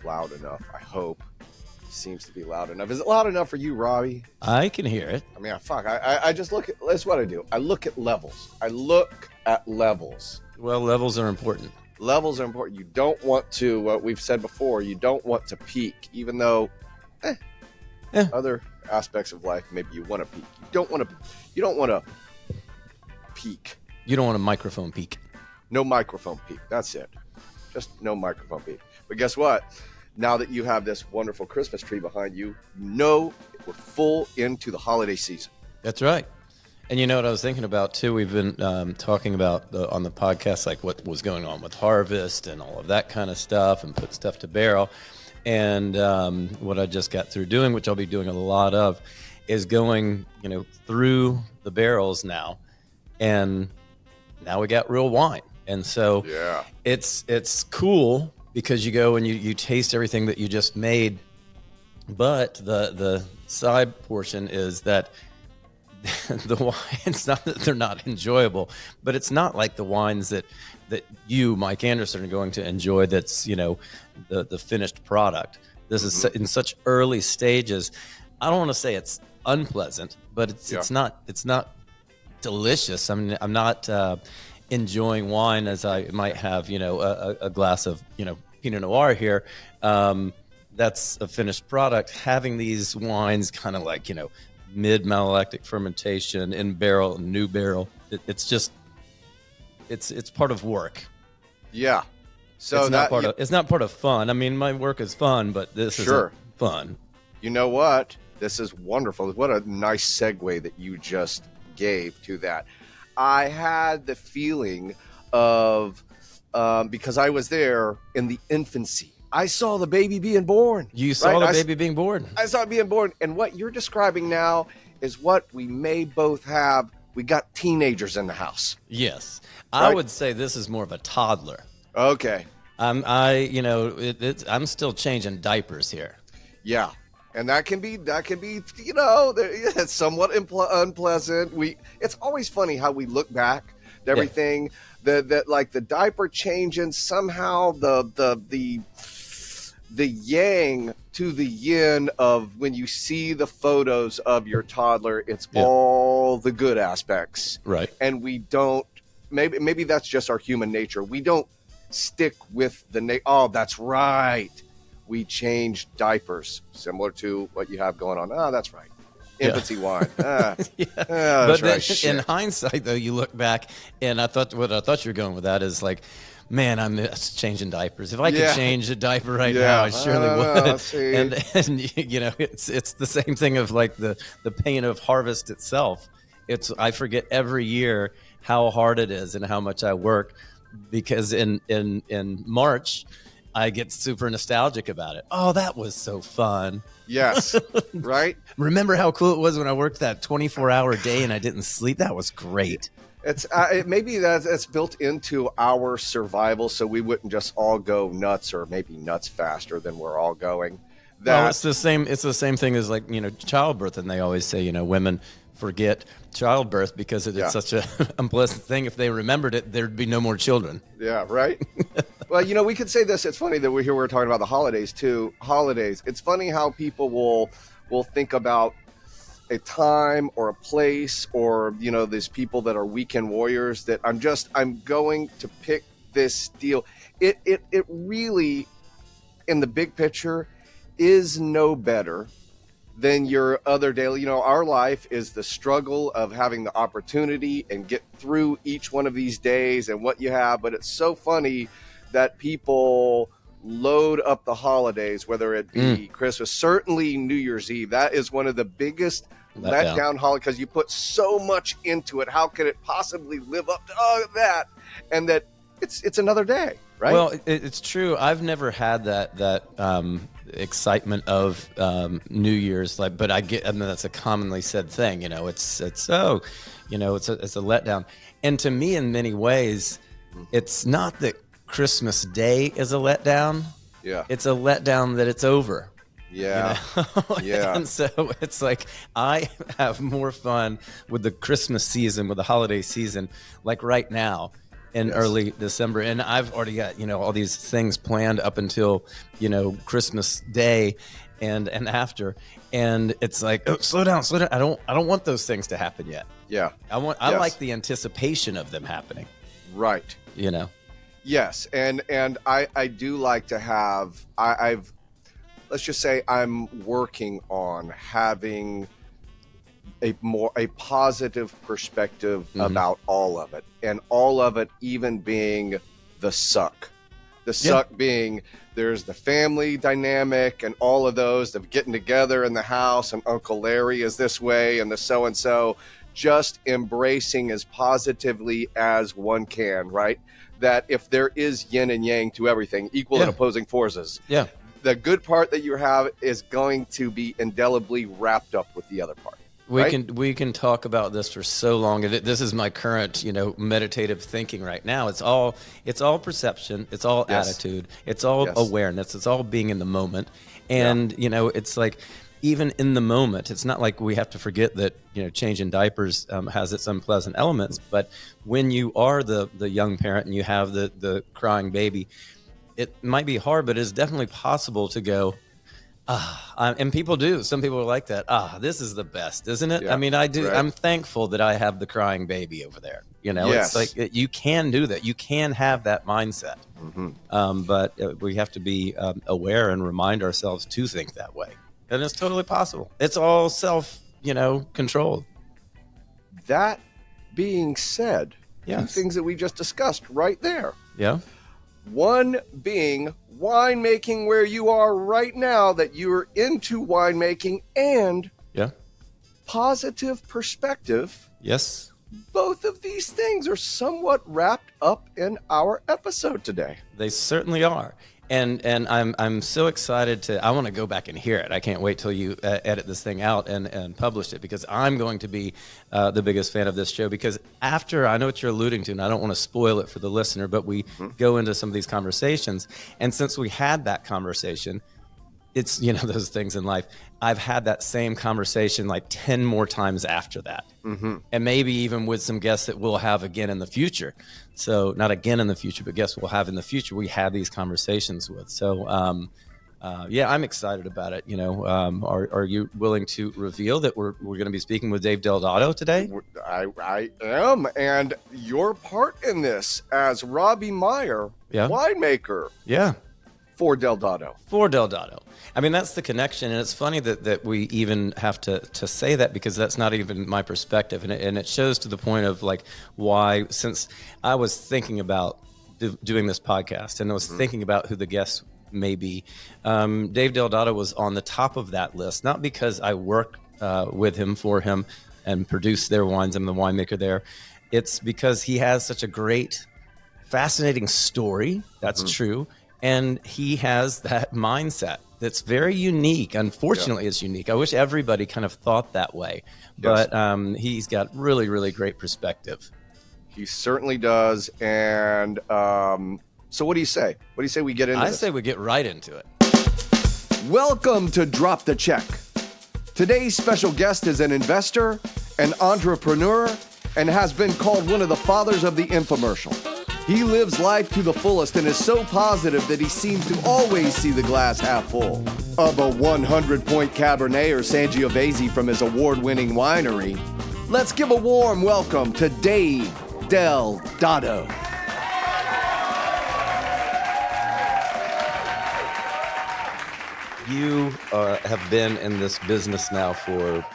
loud enough. I hope. Seems to be loud enough. Is it loud enough for you, Robbie? I can hear it. I mean, I just look at, that's what I do. I look at levels. Well, levels are important. Levels are important. You don't want to, what we've said before, you don't want to peak, even though other aspects of life, maybe you want to peak. You don't want to peak. You don't want a microphone peak. No microphone peak. That's it. Just no microphone peak. But guess what? Now that you have this wonderful Christmas tree behind you, we're full into the holiday season. That's right. And you know what I was thinking about, too? We've been talking about on the podcast, like what was going on with harvest and all of that kind of stuff and put stuff to barrel. And what I just got through doing, which I'll be doing a lot of, is going, through the barrels now. And now we got real wine. And so it's cool because you go and you taste everything that you just made. But the side portion is that the wine, it's not that they're not enjoyable, but it's not like the wines that you, Mike Anderson, are going to enjoy. That's, the finished product. This is in such early stages. I don't want to say it's unpleasant, but it's not delicious. I mean, I'm not enjoying wine as I might have, a glass of, Pinot Noir here. That's a finished product. Having these wines kind of like, mid-malolactic fermentation in barrel, new barrel. It's part of work. Yeah. So it's not part of fun. I mean, my work is fun, but this isn't fun. You know what? This is wonderful. What a nice segue that you just gave to that. I had the feeling of, because I was there in the infancy. I saw the baby being born. You saw the baby being born. I saw it being born. And what you're describing now is what we may both have. We got teenagers in the house. Yes. Right? I would say this is more of a toddler. Okay. I'm still changing diapers here. Yeah. And that can be, it's somewhat unpleasant. It's always funny how we look back to everything that like the diaper changing, somehow the yang to the yin of when you see the photos of your toddler, it's all the good aspects. Right. And we don't, maybe that's just our human nature. We don't stick with oh, that's right. We change diapers, similar to what you have going on. Oh, that's right. Infancy wine. But right. In hindsight, though, you look back, and I thought you were going with that is like, man, I miss changing diapers. If I could change a diaper right now, I surely would. And it's the same thing of like the pain of harvest itself. I forget every year how hard it is and how much I work, because in March I get super nostalgic about it. Oh, that was so fun. Yes. Right. Remember how cool it was when I worked that 24-hour day and I didn't sleep? That was great. It's maybe that's built into our survival, so we wouldn't just all go nuts, or maybe nuts faster than we're all going. It's the same. It's the same thing as like childbirth, and they always say women forget childbirth because it's such a unpleasant thing. If they remembered it, there'd be no more children. Yeah, right. Well, we could say this. It's funny that we're talking about the holidays too. Holidays. It's funny how people will think about a time or a place, or these people that are weekend warriors that I'm going to pick this deal. It really, in the big picture, is no better than your other daily. Our life is the struggle of having the opportunity and get through each one of these days and what you have. But it's so funny that people load up the holidays, whether it be Christmas, certainly New Year's Eve. That is one of the biggest letdown holidays, because you put so much into it. How could it possibly live up to that? And that it's another day, right? Well, it's true. I've never had that excitement of New Year's, but I mean, that's a commonly said thing. It's a letdown. And to me, in many ways, it's not that Christmas Day is a letdown. Yeah. It's a letdown that it's over. Yeah. Yeah. And so it's like I have more fun with the Christmas season, with the holiday season, like right now. in Yes. early December. And I've already got, all these things planned up until, Christmas Day and after. And it's like, oh, slow down. I don't want those things to happen yet. Yeah. I Yes. like the anticipation of them happening. Right. Yes. And I do like to have, I've, let's just say I'm working on having a positive perspective about all of it, and all of it even being the suck being there's the family dynamic and all of those of getting together in the house, and Uncle Larry is this way and the so and so, just embracing as positively as one can, right? That if there is yin and yang to everything, equal and opposing forces, the good part that you have is going to be indelibly wrapped up with the other part. We can talk about this for so long. This is my current, meditative thinking right now. It's all perception. It's all attitude. It's all awareness. It's all being in the moment. And, it's like, even in the moment, it's not like we have to forget that, changing diapers has its unpleasant elements. But when you are the young parent and you have the crying baby, it might be hard, but it's definitely possible to go, and people do. Some people are like that. This is the best, isn't it? Yeah, I mean, I do. right. I'm thankful that I have the crying baby over there. Yes. It's like you can do that. You can have that mindset. But we have to be aware and remind ourselves to think that way. And it's totally possible. It's all controlled. That being said, two things that we just discussed right there. Yeah. One being winemaking where you are right now, that you're into winemaking, and positive perspective. Yes. Both of these things are somewhat wrapped up in our episode today. They certainly are. And I'm so excited I want to go back and hear it. I can't wait till you edit this thing out and publish it, because I'm going to be the biggest fan of this show. Because after, I know what you're alluding to, and I don't want to spoil it for the listener, but we go into some of these conversations. And since we had that conversation, it's, those things in life, I've had that same conversation like 10 more times after that. And maybe even with some guests that we'll have again in the future. So not again in the future, but guests we'll have in the future, we had these conversations with. So, I'm excited about it. Are you willing to reveal that we're going to be speaking with Dave Del Dotto today? I am. And your part in this as Robbie Meyer, winemaker. Yeah. For Del Dotto. For Del Dotto. I mean, that's the connection. And it's funny that we even have to say that, because that's not even my perspective. And it shows to the point of like why, since I was thinking about doing this podcast and I was thinking about who the guests may be, Dave Del Dotto was on the top of that list, not because I work with him, for him, and produce their wines. I'm the winemaker there. It's because he has such a great, fascinating story. That's true. And he has that mindset that's very unique. Unfortunately, it's unique. I wish everybody kind of thought that way. But he's got really, really great perspective. He certainly does. And so what do you say? What do you say we get into this? I say we get right into it. Welcome to Drop the Check. Today's special guest is an investor, an entrepreneur, and has been called one of the fathers of the infomercial. He lives life to the fullest and is so positive that he seems to always see the glass half full. Of a 100-point Cabernet or Sangiovese from his award-winning winery, let's give a warm welcome to Dave Del Dotto. You have been in this business now for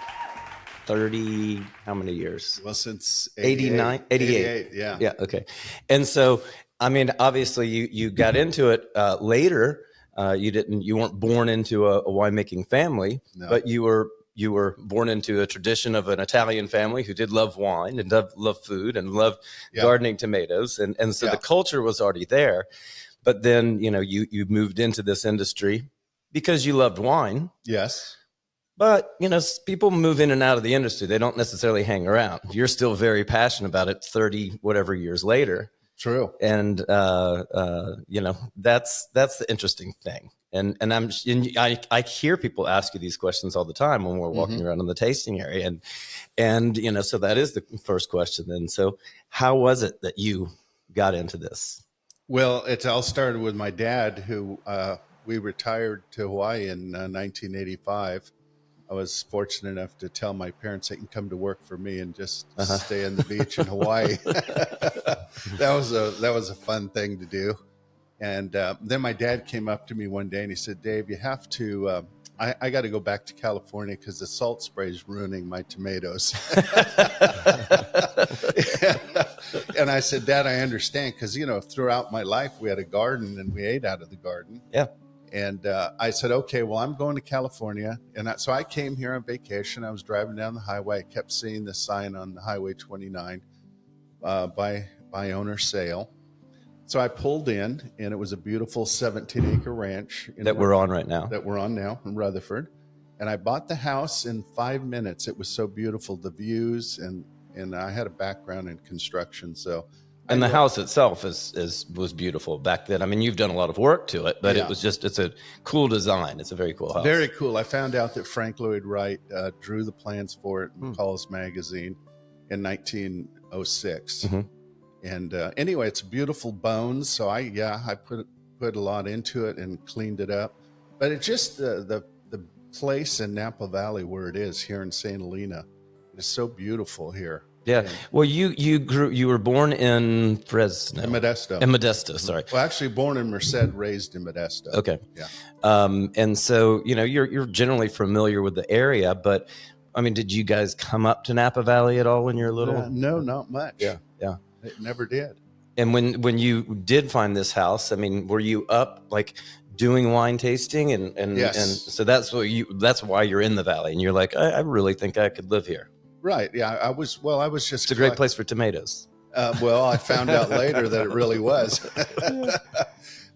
30, how many years? Well, since 89, 88. Yeah. Yeah. Okay. And so, I mean, obviously you got into it later. You weren't born into a winemaking family, but you were born into a tradition of an Italian family who did love wine and love food and loved gardening tomatoes. And so the culture was already there, but then, you moved into this industry because you loved wine. Yes. But, people move in and out of the industry. They don't necessarily hang around. You're still very passionate about it 30 whatever years later. True. And, that's the interesting thing. And I hear people ask you these questions all the time when we're walking around in the tasting area. And so that is the first question then. So how was it that you got into this? Well, it all started with my dad, who we retired to Hawaii in 1985. I was fortunate enough to tell my parents they can come to work for me and just stay on the beach in Hawaii. That was a fun thing to do. And then my dad came up to me one day and he said, "Dave, you have to. I got to go back to California because the salt spray is ruining my tomatoes." And I said, "Dad, I understand because throughout my life we had a garden and we ate out of the garden." Yeah. And I said, "Okay, well, I'm going to California." And so I came here on vacation. I was driving down the highway. I kept seeing the sign on the Highway 29, by owner sale. So I pulled in, and it was a beautiful 17-acre ranch That we're on right now. That we're on now in Rutherford. And I bought the house in 5 minutes. It was so beautiful, the views, and I had a background in construction, so. And the house itself was beautiful back then. I mean, you've done a lot of work to it, but it's a cool design. It's a very cool house. Very cool. I found out that Frank Lloyd Wright drew the plans for it in McCall's magazine in 1906. Mm-hmm. And anyway, it's beautiful bones. So I put a lot into it and cleaned it up. But it's just the place in Napa Valley where it is here in St. Helena. It's so beautiful here. Yeah. Well, you were born in Fresno. In Modesto. In Modesto, sorry. Well, actually born in Merced, raised in Modesto. Okay. Yeah. And so, you're generally familiar with the area, but I mean, did you guys come up to Napa Valley at all when you were little? No, not much. Yeah. It never did. And when you did find this house, I mean, were you up like doing wine tasting and yes. And so that's why you're in the valley and you're like, I really think I could live here. Right. Yeah. I was just. It's a great place for tomatoes. Well, I found out later that it really was.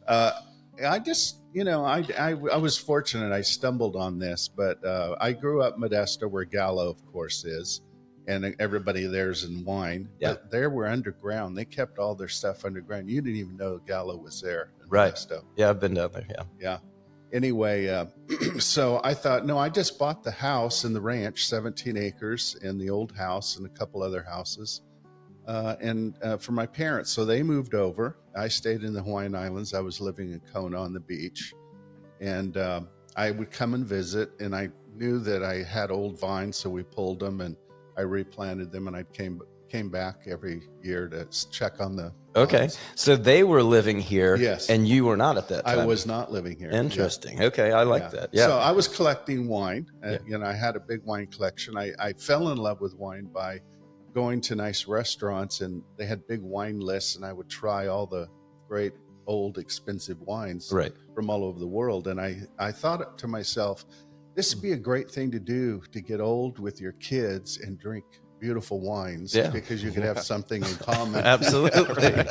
I just, I was fortunate. I stumbled on this, but I grew up Modesto, where Gallo, of course, is, and everybody there's in wine. Yeah. But there we're underground. They kept all their stuff underground. You didn't even know Gallo was there. Right. Modesto. Yeah, I've been down there. Yeah. Yeah. Anyway, so I thought, no, I just bought the house and the ranch, 17 acres, and the old house and a couple other houses, and for my parents. So they moved over. I stayed in the Hawaiian Islands. I was living in Kona on the beach, and I would come and visit, and I knew that I had old vines, so we pulled them and I replanted them, and I came back every year to check on the Okay. vines. So they were living here. Yes. And you were not at that time. I was not living here. Interesting. Yeah. Okay. I like that. Yeah. So I was collecting wine. I had a big wine collection. I fell in love with wine by going to nice restaurants, and they had big wine lists, and I would try all the great old expensive wines from all over the world. And I thought to myself, this would be a great thing to do, to get old with your kids and drink beautiful wines, because you could have something in common. Absolutely.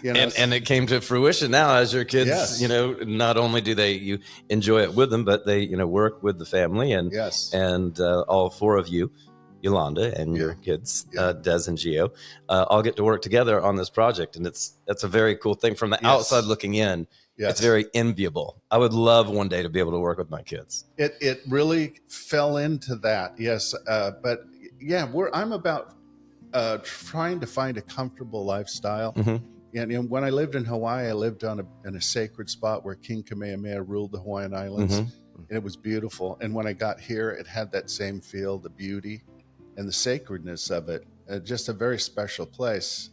And it came to fruition now as your kids, not only do you enjoy it with them, but they, work with the family and, and all four of you, Yolanda and your kids, Des and Gio, all get to work together on this project. And that's a very cool thing from the outside looking in. Yes. It's very enviable. I would love one day to be able to work with my kids. It really fell into that. Yes. But I'm about trying to find a comfortable lifestyle. Mm-hmm. And when I lived in Hawaii, I lived in a sacred spot where King Kamehameha ruled the Hawaiian Islands. Mm-hmm. And it was beautiful. And when I got here, it had that same feel, the beauty and the sacredness of it. Just a very special place.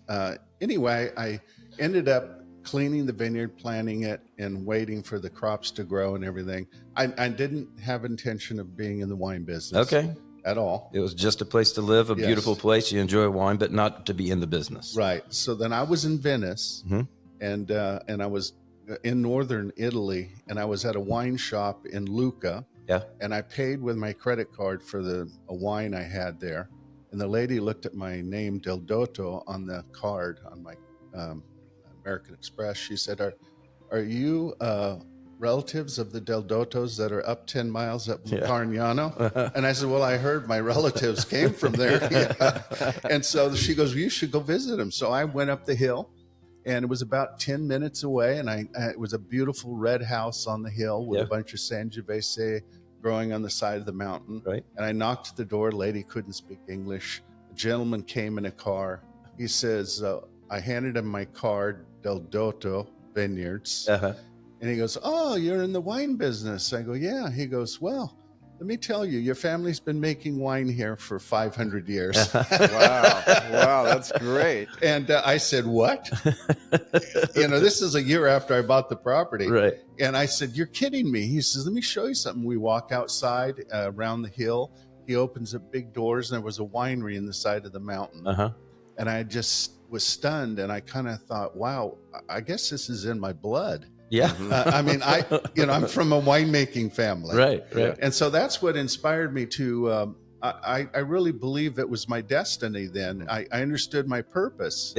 Anyway, I ended up cleaning the vineyard, planting it, and waiting for the crops to grow and everything. I didn't have intention of being in the wine business. Okay. At all. It was just a place to live, a beautiful place. You enjoy wine, but not to be in the business. Right. So then I was in Venice, mm-hmm. and I was in northern Italy, and I was at a wine shop in Lucca. Yeah. And I paid with my credit card for a wine I had there. And the lady looked at my name, Del Dotto, on the card on my American Express. She said, "Are you relatives of the Del Dottos that are up 10 miles up from Carignano?" And I said, "Well, I heard my relatives came from there." And so she goes, "You should go visit them." So I went up the hill, and it was about 10 minutes away. And it was a beautiful red house on the hill with a bunch of Sangiovese growing on the side of the mountain. Right. And I knocked at the door. Lady couldn't speak English. A gentleman came in a car. He says, I handed him my card, Del Dotto Vineyards. Uh-huh. And he goes, "Oh, you're in the wine business." I go, "Yeah." He goes, "Well, let me tell you, your family's been making wine here for 500 years. Wow. Wow. That's great. And I said, "What?" This is a year after I bought the property. Right. And I said, "You're kidding me." He says, "Let me show you something." We walk outside around the hill. He opens up big doors, and there was a winery in the side of the mountain. Uh-huh. And I just was stunned. And I kind of thought, wow, I guess this is in my blood. Yeah. I mean, I'm from a winemaking family. Right. And so that's what inspired me to, I really believe it was my destiny then. I understood my purpose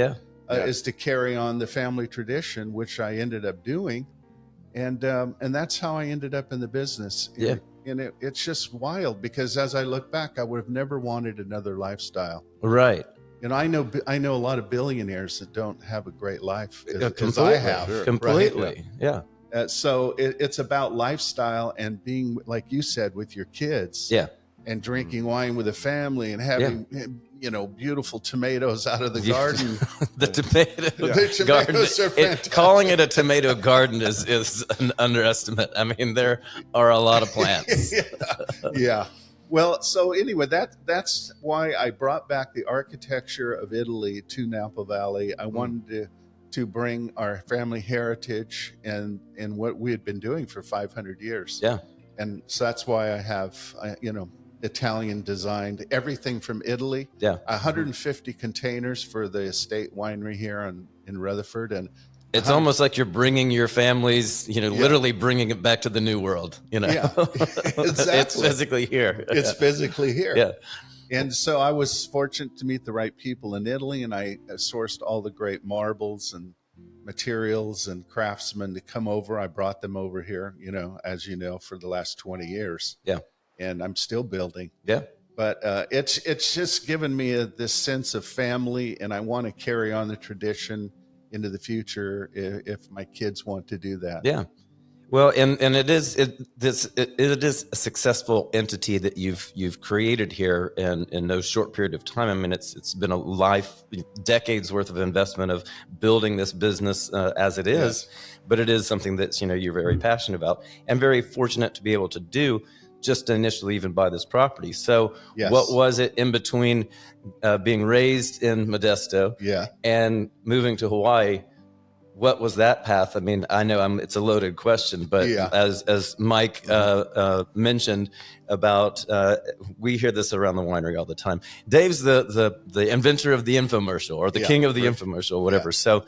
is to carry on the family tradition, which I ended up doing. And that's how I ended up in the business. And it's just wild because as I look back, I would have never wanted another lifestyle. Right. I know a lot of billionaires that don't have a great life as I have. Sure. Completely. Right? Yeah. So it's about lifestyle and being, like you said, with your kids. Yeah. And drinking wine with a family and having, beautiful tomatoes out of the garden. The tomato The garden. tomatoes are fantastic. Calling it a tomato garden is an underestimate. I mean, there are a lot of plants. Yeah. Well, so anyway, that's why I brought back the architecture of Italy to Napa Valley. I wanted to bring our family heritage and what we had been doing for 500 years. Yeah. And so that's why I have, Italian designed everything from Italy. Yeah. 150 containers for the estate winery here in Rutherford. And it's almost like you're bringing your families, literally bringing it back to the new world. Yeah, exactly. It's physically here. It's physically here. Yeah. And so I was fortunate to meet the right people in Italy, and I sourced all the great marbles and materials and craftsmen to come over. I brought them over here, as you know, for the last 20 years. Yeah. And I'm still building. Yeah. But it's just given me this sense of family, and I want to carry on the tradition into the future if my kids want to do that. Yeah. Well, and it is a successful entity that you've created here in no short period of time. I mean, it's been a decades worth of investment of building this business as it is, but it is something that's you're very passionate about and very fortunate to be able to do. Just initially even buy this property. So what was it in between being raised in Modesto and moving to Hawaii? What was that path? I mean, I know it's a loaded question, but as Mike mentioned about, we hear this around the winery all the time. Dave's the inventor of the infomercial or the king of the infomercial, whatever. So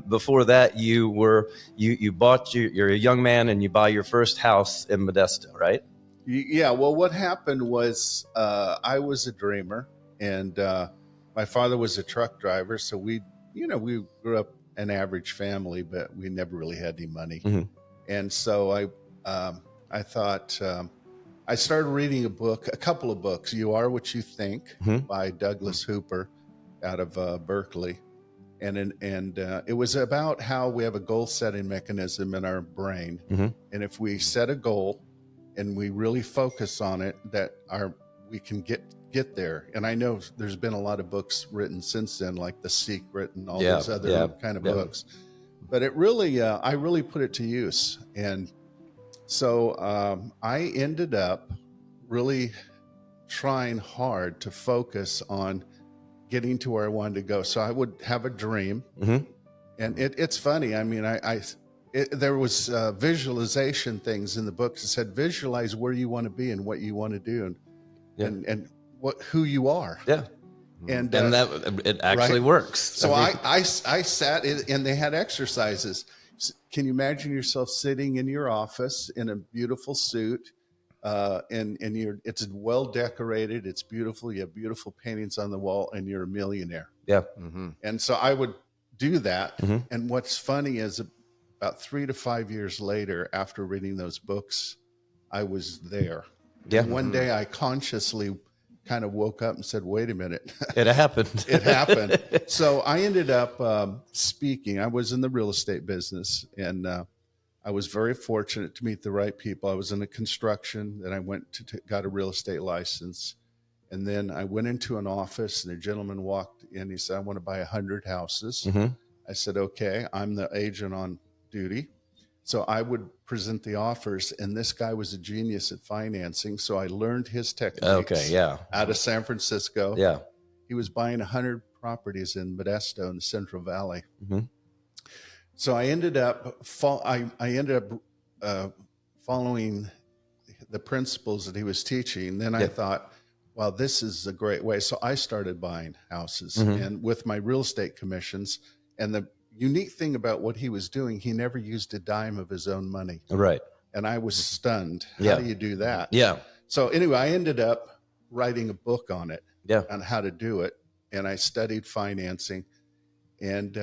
before that, you're a young man and you buy your first house in Modesto, right? Yeah. Well, what happened was I was a dreamer, and my father was a truck driver. So we grew up an average family, but we never really had any money. Mm-hmm. And so I thought I started reading a couple of books. "You Are What You Think" by Douglas Hooper out of Berkeley. And it was about how we have a goal setting mechanism in our brain. And if we set a goal and we really focus on it, we can get there. And I know there's been a lot of books written since then, like The Secret and all these other kind of books. But it really, I really put it to use. And so I ended up really trying hard to focus on getting to where I wanted to go. So I would have a dream. And it's funny. I mean, there was visualization things in the books that said, visualize where you want to be and what you want to do and who you are. Yeah. And that it actually works. So I sat in, and they had exercises. Can you imagine yourself sitting in your office in a beautiful suit, and it's well decorated, it's beautiful, you have beautiful paintings on the wall, and you're a millionaire. Yeah. And so I would do that. And what's funny is about 3 to 5 years later, after reading those books, I was there. Yeah. And one day I consciously kind of woke up and said, wait a minute. It happened. It happened. So I ended up speaking. I was in the real estate business, and I was very fortunate to meet the right people. I was in the construction, then I went got a real estate license. And then I went into an office, and a gentleman walked in. He said, I want to buy 100 houses. I said, okay, I'm the agent on duty. So I would present the offers, and this guy was a genius at financing. So I learned his techniques out of San Francisco. Yeah. He was buying 100 properties in Modesto in the Central Valley. So I ended up following the principles that he was teaching. Then I thought, well, this is a great way. So I started buying houses and with my real estate commissions. And the unique thing about what he was doing, he never used a dime of his own money. Right. And I was stunned. How do you do that? Yeah. So anyway, I ended up writing a book on it, on how to do it. And I studied financing, and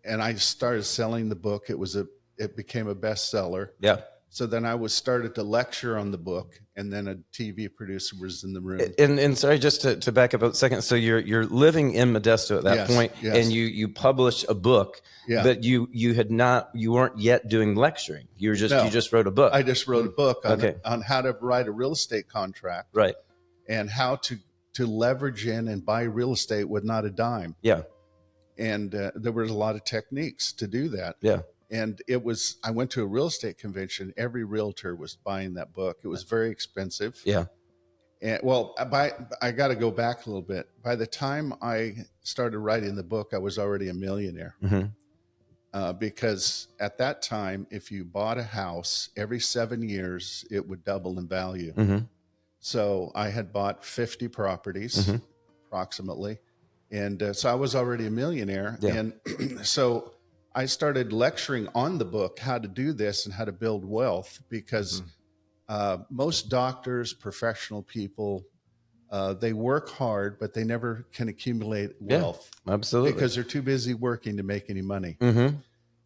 I started selling the book. It became a bestseller. Yeah. So then I started to lecture on the book, and then a TV producer was in the room. And sorry, just to back up a second. So you're living in Modesto at that point, and you published a book, but you weren't yet doing lecturing. You just wrote a book. I just wrote a book on how to write a real estate contract, right, and how to leverage in and buy real estate with not a dime. Yeah, and there was a lot of techniques to do that. Yeah. And I went to a real estate convention. Every realtor was buying that book. It was very expensive. Yeah. And I got to go back a little bit. By the time I started writing the book, I was already a millionaire. Because at that time, if you bought a house every 7 years, it would double in value. So I had bought 50 properties approximately. And so I was already a millionaire. Yeah. And so I started lecturing on the book how to do this and how to build wealth, because most doctors, professional people, they work hard, but they never can accumulate wealth. Absolutely. Because they're too busy working to make any money.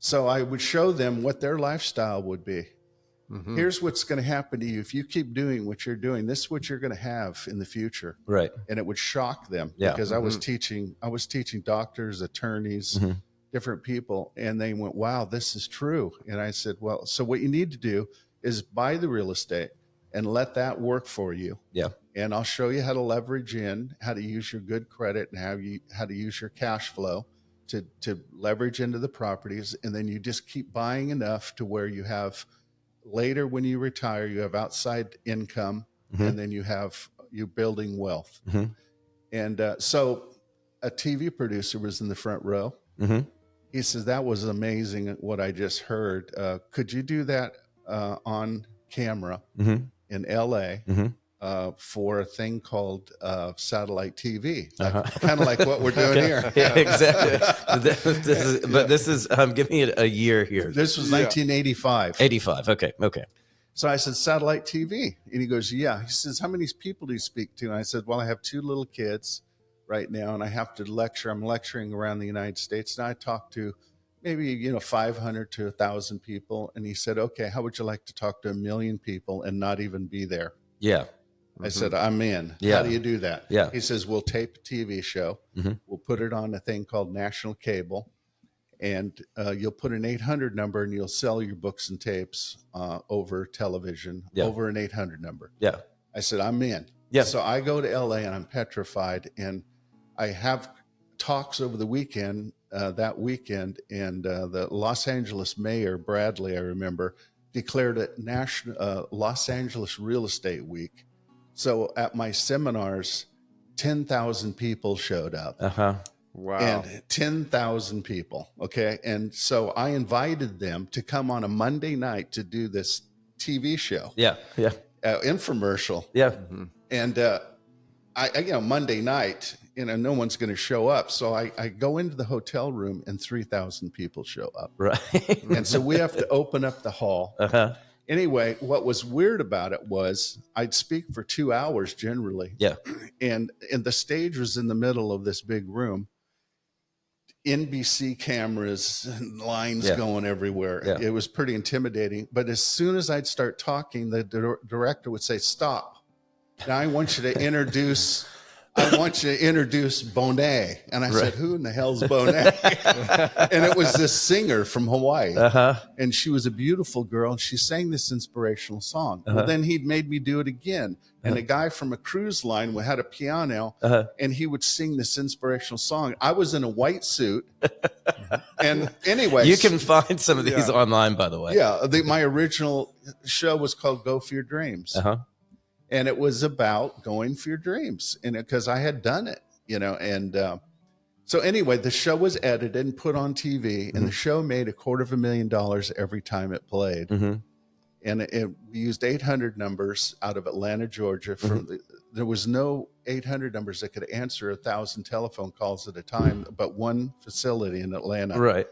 So I would show them what their lifestyle would be. Here's what's going to happen to you if you keep doing what you're doing. This is what you're going to have in the future. Right. And it would shock them, because I was teaching doctors, attorneys, different people, and they went, wow, this is true. And I said, well, so what you need to do is buy the real estate and let that work for you. Yeah. And I'll show you how to leverage in, how to use your good credit, and how to use your cash flow to leverage into the properties. And then you just keep buying enough to where you have, later when you retire, you have outside income, and then you're building wealth. And so a TV producer was in the front row. He says, that was amazing what I just heard. Could you do that on camera in LA for a thing called satellite TV? Kind of like what we're doing here. Yeah, exactly. This is give me a year here. This was 1985. 85. Okay. So I said, satellite TV. And he goes, yeah. He says, how many people do you speak to? And I said, well, I have 2 little kids right now, and I have to lecture. I'm lecturing around the United States, and I talk to maybe 500 to 1,000 people. And he said, okay, how would you like to talk to 1 million people and not even be there? Yeah. I said, I'm in. Yeah. How do you do that? Yeah. He says, we'll tape a TV show. We'll put it on a thing called national cable, and you'll put an 800 number, and you'll sell your books and tapes over television, over an 800 number. Yeah. I said, I'm in. Yeah. So I go to LA, and I'm petrified, and I have talks over the weekend, that weekend, and the Los Angeles mayor, Bradley, I remember, declared it Los Angeles Real Estate Week. So at my seminars, 10,000 people showed up. Wow. And 10,000 people. Okay. And so I invited them to come on a Monday night to do this TV show. Yeah. Yeah. Infomercial. Yeah. And I Monday night, no one's going to show up. So I go into the hotel room, and 3,000 people show up. Right. And so we have to open up the hall. Anyway, what was weird about it was I'd speak for 2 hours generally. Yeah. And the stage was in the middle of this big room. NBC cameras and lines going everywhere. Yeah. It was pretty intimidating. But as soon as I'd start talking, the director would say, stop. Now I want you to introduce I want you to introduce Bonet. And I said, who in the hell's Bonet? And it was this singer from Hawaii. And she was a beautiful girl. And she sang this inspirational song. Well, then he'd made me do it again. And a guy from a cruise line had a piano, and he would sing this inspirational song. I was in a white suit. And anyway. You can find some of these online, by the way. Yeah. My original show was called Go For Your Dreams. And it was about going for your dreams, and because I had done it, and so anyway, the show was edited and put on TV, and the show made $250,000 every time it played. And we used 800 numbers out of Atlanta, Georgia. There was no 800 numbers that could answer 1,000 telephone calls at a time, but one facility in Atlanta, right?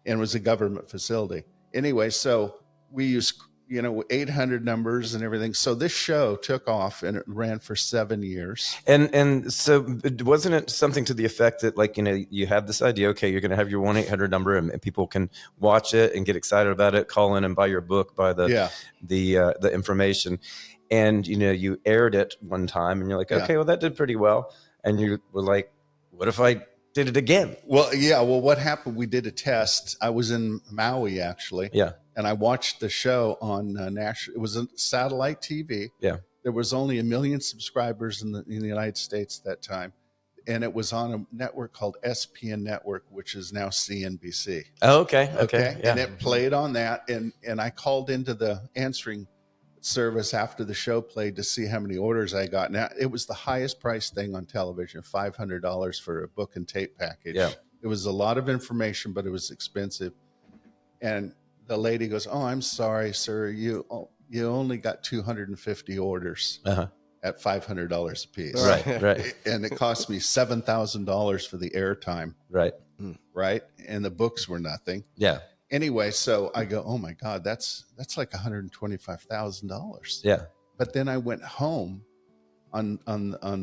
And it was a government facility. Anyway, so we used 800 numbers and everything. So this show took off, and it ran for 7 years. And so wasn't it something to the effect that, like, you have this idea, okay, you're going to have your 1-800 number, and people can watch it and get excited about it, call in and buy your book, buy the information. And, you aired it one time, and you're like, okay, well, that did pretty well. And you were like, what if I did it again? Well, yeah. Well, what happened, we did a test. I was in Maui, actually. Yeah. And I watched the show on national. It was a satellite TV. Yeah. There was only 1 million subscribers in the United States at that time, and it was on a network called SPN Network, which is now CNBC. Oh, okay. Yeah. And it played on that, and I called into the answering service after the show played to see how many orders I got. Now, it was the highest priced thing on television, $500 for a book and tape package. Yeah. It was a lot of information, but it was expensive. And the lady goes, "Oh, I'm sorry, sir. You only got 250 orders at $500 a piece." Right. And it cost me $7,000 for the airtime. Right. And the books were nothing. Yeah. Anyway, so I go, "Oh my God, that's like $125,000." Yeah. But then I went home on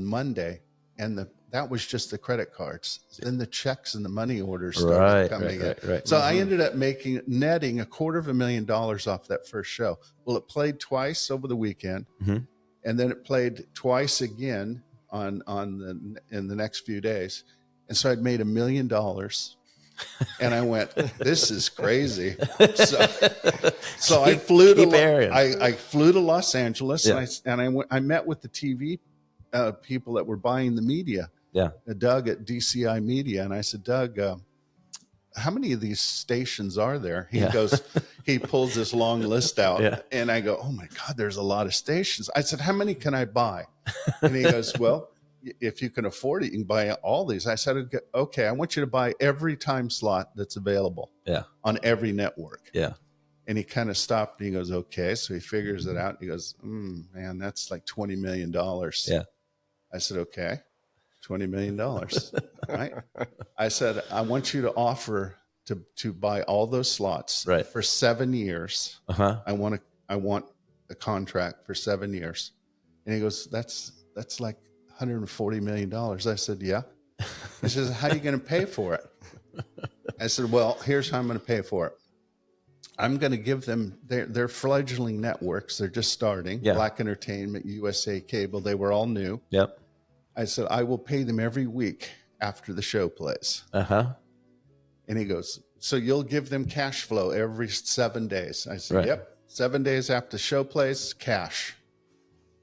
Monday, and that was just the credit cards. Then the checks and the money orders started coming in. Right. So I ended up netting $250,000 off that first show. Well, it played twice over the weekend, and then it played twice again in the next few days. And so I'd made $1 million. And I went, this is crazy. So I flew to Los Angeles, and I met with the TV people that were buying the media. Yeah, Doug at DCI Media, and I said, Doug, how many of these stations are there? He goes, he pulls this long list out, and I go, oh my God, there's a lot of stations. I said, how many can I buy? And he goes, well, if you can afford it, you can buy all these. I said, okay, I want you to buy every time slot that's available on every network. Yeah. And he kind of stopped, and he goes, okay. So he figures it out. He goes, man, that's like $20 million. Yeah. I said, okay, $20 million. Right. I said, I want you to offer to buy all those slots for 7 years. I want a contract for 7 years. And he goes, that's like $140 million. I said, yeah. He says, how are you going to pay for it? I said, well, here's how I'm going to pay for it. I'm going to give them their fledgling networks. They're just starting. Yeah. Black Entertainment, USA Cable. They were all new. Yep. I said, I will pay them every week after the show plays. And he goes, so you'll give them cash flow every 7 days. I said, yep. 7 days after the show plays, cash.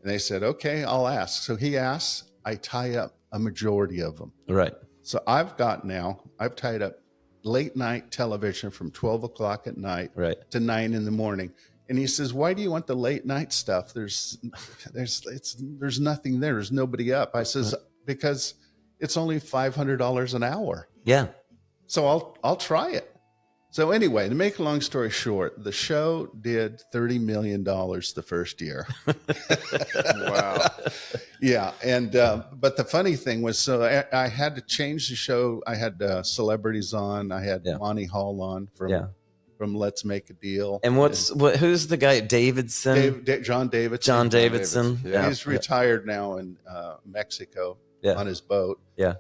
And they said, okay, I'll ask. So he asks, I tie up a majority of them. Right. So I've tied up late night television from 12 o'clock at night to 9 in the morning. And he says, why do you want the late night stuff? There's nothing there. There's nobody up. I says, because it's only $500 an hour. Yeah. So I'll try it. So anyway, to make a long story short, the show did $30 million the first year. Wow. Yeah. And, but the funny thing was, so I had to change the show. I had celebrities on. I had Monty Hall on from Let's Make a Deal. And who's the guy? Davidson? John Davidson. John Davidson. Yeah. He's retired now in Mexico on his boat. Yeah.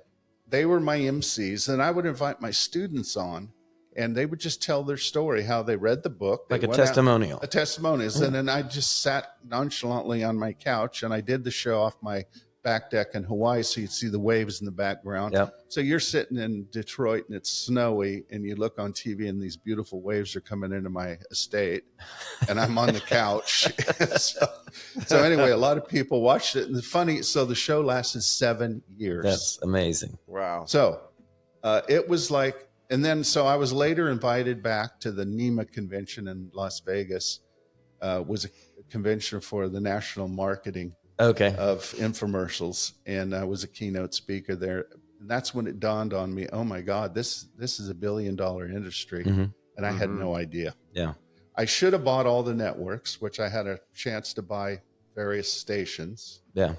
They were my MCs, and I would invite my students on. And they would just tell their story, how they read the book. Like a testimonial. A testimonial. And then I just sat nonchalantly on my couch, and I did the show off my back deck in Hawaii, so you'd see the waves in the background. Yep. So you're sitting in Detroit and it's snowy, and you look on TV and these beautiful waves are coming into my estate, and I'm on the couch. so anyway, a lot of people watched it, and it's funny. So the show lasted 7 years. That's amazing. Wow. So it was like, and then so I was later invited back to the NEMA convention in Las Vegas. Was a convention for the national marketing of infomercials, and I was a keynote speaker there. And that's when it dawned on me, oh my God, this is $1 billion industry. And I had no idea. Yeah. I should have bought all the networks, which I had a chance to buy various stations. Yeah.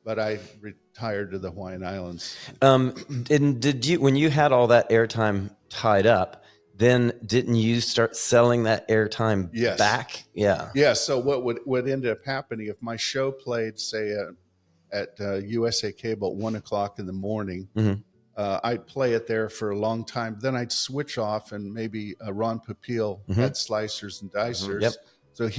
But I retired to the Hawaiian Islands. And did you, when you had all that airtime tied up, then didn't you start selling that airtime back? Yeah. Yeah. So what would end up happening if my show played, say, at USA Cable at 1 o'clock in the morning, I'd play it there for a long time. Then I'd switch off, and maybe Ron Popeil had slicers and dicers. Yep. So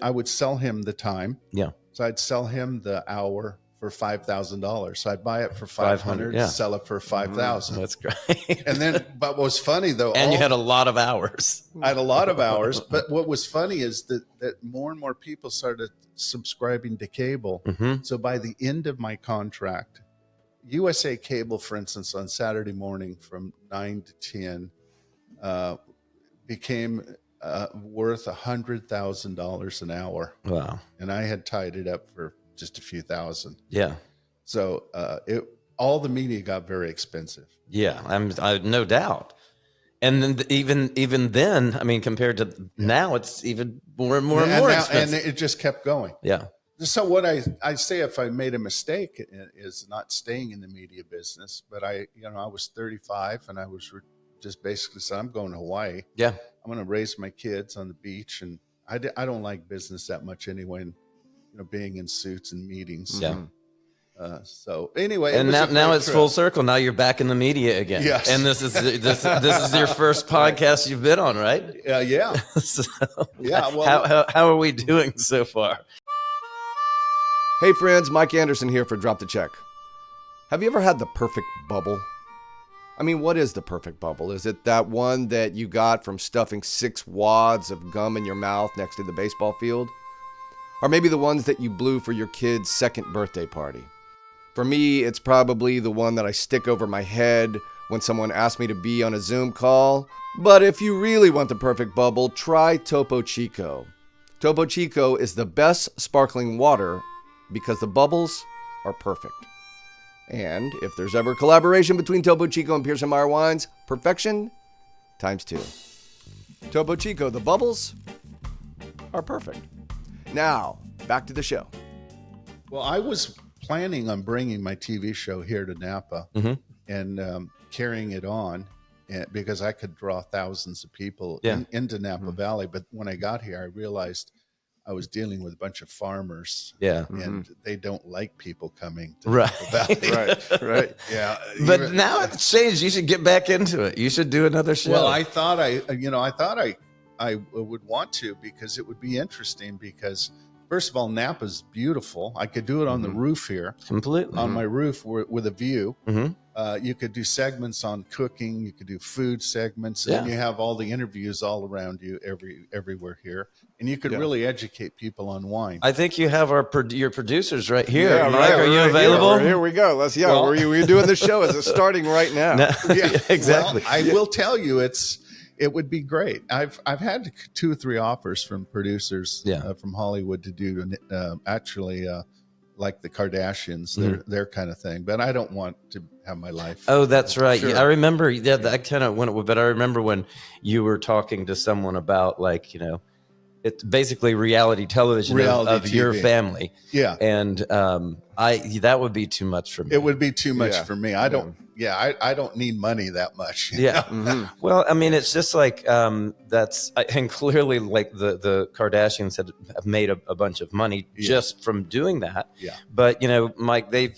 I would sell him the time. Yeah. So I'd sell him the hour for $5,000. So I'd buy it for $500, sell it for $5,000. That's great. And then, but what was funny though, and you had a lot of hours. I had a lot of hours. But what was funny is that more and more people started subscribing to cable. So by the end of my contract, USA Cable, for instance, on Saturday morning from 9 to 10, became worth $100,000 an hour. Wow. And I had tied it up for just a few thousand. Yeah. So all the media got very expensive. Yeah, I no doubt. And then even then, I mean, compared to now, it's even more and more expensive. And it just kept going. Yeah. So what I say, if I made a mistake, is not staying in the media business. But I was 35, and I was just basically said, I'm going to Hawaii. Yeah. I'm going to raise my kids on the beach, and I don't like business that much anyway. And, being in suits and meetings. Yeah. So anyway, and now it's full circle. Now you're back in the media again. Yes. And this is your first podcast you've been on, right? Yeah. So, yeah. Well, how are we doing so far? Hey friends, Mike Anderson here for Drop the Check. Have you ever had the perfect bubble? I mean, what is the perfect bubble? Is it that one that you got from stuffing 6 wads of gum in your mouth next to the baseball field? Or maybe the ones that you blew for your kid's 2nd birthday party. For me, it's probably the one that I stick over my head when someone asks me to be on a Zoom call. But if you really want the perfect bubble, try Topo Chico. Topo Chico is the best sparkling water because the bubbles are perfect. And if there's ever a collaboration between Topo Chico and Pearson Meyer Wines, perfection times 2. Topo Chico, the bubbles are perfect. Now, back to the show. Well, I was planning on bringing my TV show here to Napa and carrying it on because I could draw thousands of people into Napa Valley. But when I got here, I realized I was dealing with a bunch of farmers. Yeah. And they don't like people coming to Napa Valley. Right. Yeah. But now it's changed. You should get back into it. You should do another show. Well, I thought I would want to, because it would be interesting, because first of all, Napa's beautiful. I could do it on the roof here. Completely. On my roof with a view. You could do segments on cooking. You could do food segments. And you have all the interviews all around you everywhere here. And you could really educate people on wine. I think you have your producers right here. Yeah, Mike, are you available? Here we go. We're doing the show as it's starting right now. Yeah, exactly. Well, I will tell you, it would be great. I've had 2 or 3 offers from producers from Hollywood to do actually like the Kardashians, their kind of thing. But I don't want to have my life. Oh, that's right. Sure. Yeah, I remember. Yeah, that kind of went. But I remember when you were talking to someone about, like, it's basically reality television of your family. Yeah, and that would be too much for me. It would be too much for me. I don't. Yeah, I don't need money that much. Yeah. Well, I mean, it's just like and clearly, like the Kardashians have made a bunch of money just from doing that. Yeah. But Mike, they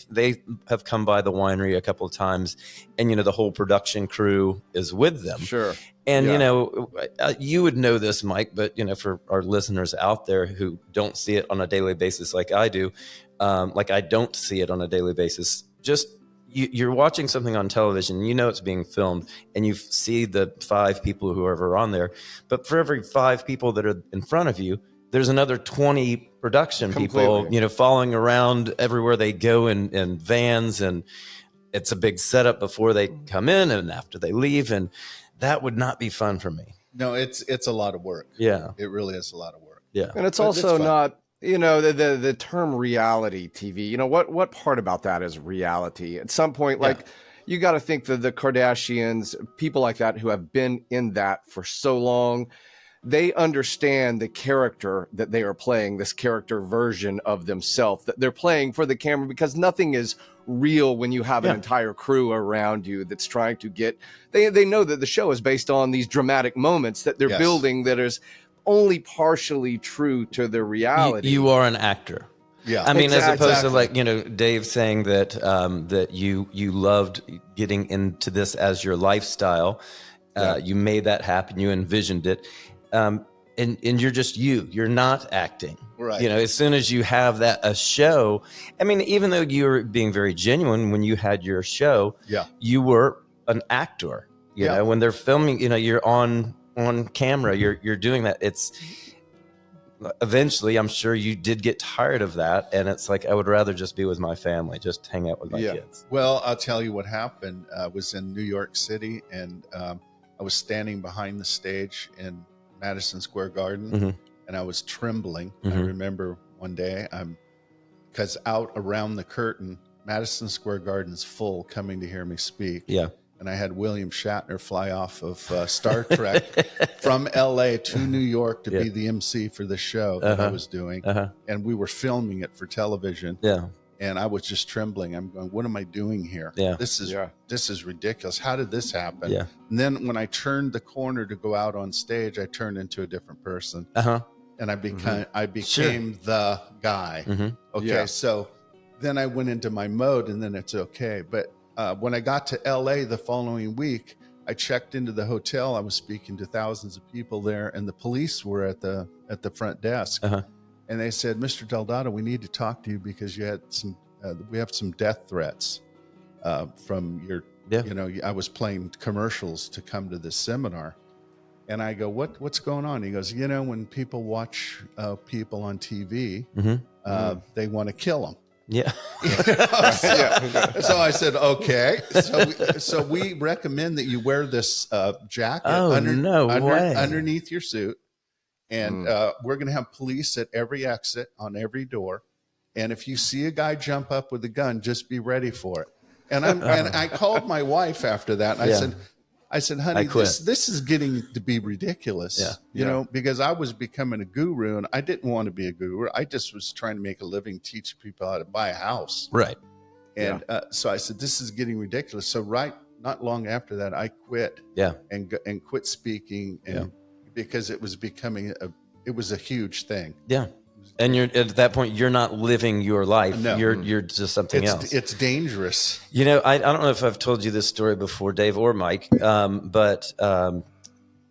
have come by the winery a couple of times, and the whole production crew is with them. Sure. And, Yeah. you would know this, Mike, but, for our listeners out there who don't see it on a daily basis like I do, like I don't see it on a daily basis, just you're watching something on television, it's being filmed, and you see the 5 people who are on there. But for every 5 people that are in front of you, there's another 20 production people, Completely. following around everywhere they go in vans, and it's a big setup before they come in and after they leave. And that would not be fun for me. No, it's a lot of work. Yeah. It really is a lot of work. Yeah. And it's But also fun. not, the term reality TV, what part about that is reality? At some point, like, you got to think that the Kardashians, people like that who have been in that for so long, they understand the character that they are playing, this character version of themselves that they're playing for the camera, because nothing is real when you have an entire crew around you that's trying to get, they know that the show is based on these dramatic moments that they're building that is only partially true to the reality. You are an actor. Yeah. I mean, as opposed to like, Dave saying that that you loved getting into this as your lifestyle. You made that happen. You envisioned it. And you're just you're not acting. Right. As soon as you have a show, I mean, even though you were being very genuine when you had your show, you were an actor. You know, when they're filming, you're on camera, you're doing that. It's eventually, I'm sure you did get tired of that, and it's like, I would rather just be with my family, just hang out with my kids. Well, I'll tell you what happened. I was in New York City, and I was standing behind the stage in Madison Square Garden, and I was trembling. I remember one day, because out around the curtain, Madison Square Garden's full, coming to hear me speak. Yeah. And I had William Shatner fly off of Star Trek from LA to New York to be the MC for the show that I was doing. And we were filming it for television. Yeah. And I was just trembling. I'm going, what am I doing here? Yeah. This is ridiculous. How did this happen? Yeah. And then when I turned the corner to go out on stage, I turned into a different person. And I became the guy. Okay. So then I went into my mode, and then it's okay. But when I got to LA the following week, I checked into the hotel. I was speaking to thousands of people there, and the police were at the front desk. And they said, Mr. Dotto, we need to talk to you because you had we have some death threats from your, I was playing commercials to come to this seminar. And I go, what's going on? He goes, when people watch people on TV, they want to kill them. Yeah. So I said, okay. So we recommend that you wear this jacket underneath your suit. And we're going to have police at every exit, on every door. And if you see a guy jump up with a gun, just be ready for it. And I called my wife after that. And I said, honey, this is getting to be ridiculous, because I was becoming a guru, and I didn't want to be a guru. I just was trying to make a living, teach people how to buy a house. Right. And so I said, this is getting ridiculous. So not long after that, I quit and quit speaking, and because it was becoming it was a huge thing. Yeah. And you're at that point, you're not living your life. No. You're just something else. It's dangerous. I don't know if I've told you this story before, Dave or Mike, but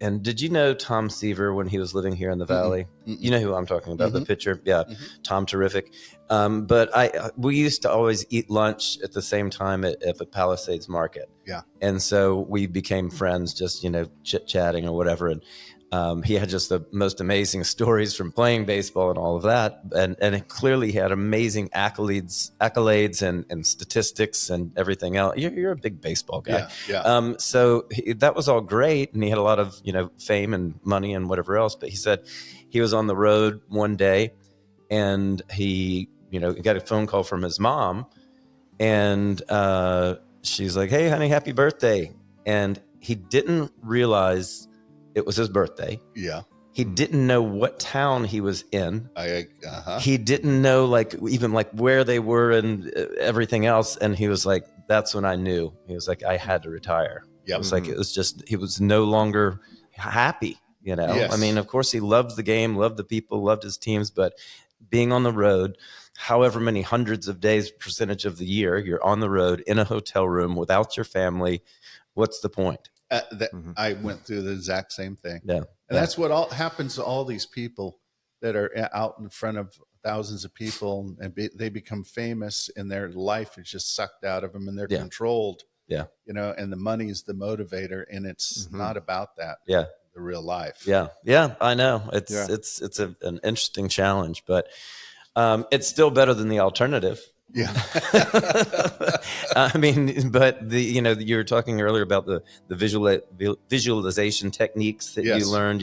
and did you know Tom Seaver when he was living here in the Valley? You know who I'm talking about, the pitcher? Yeah, Tom, terrific. But we used to always eat lunch at the same time at the Palisades Market. Yeah. And so we became friends, just, chit-chatting or whatever. And he had just the most amazing stories from playing baseball and all of that. And clearly he had amazing accolades and statistics and everything else. You're a big baseball guy. Yeah. So that was all great. And he had a lot of, fame and money and whatever else. But he said he was on the road one day, and he got a phone call from his mom, and she's like, "Hey, honey, happy birthday." And he didn't realize it was his birthday. Yeah. He didn't know what town he was in. He didn't know even where they were and everything else. And he was like, that's when I knew. He was like, I had to retire. Yep. It was like, it was just, he was no longer happy. Yes. I mean, of course he loved the game, loved the people, loved his teams, but being on the road, however many hundreds of days, percentage of the year, you're on the road in a hotel room without your family. What's the point? I went through the exact same thing. Yeah. And that's what all happens to all these people that are out in front of thousands of people, and they become famous, and their life is just sucked out of them, and they're controlled. Yeah. And the money is the motivator, and it's not about that. Yeah. The real life. Yeah. Yeah. I know it's an interesting challenge, but it's still better than the alternative. Yeah. I mean, but you were talking earlier about the visualization techniques that you learned,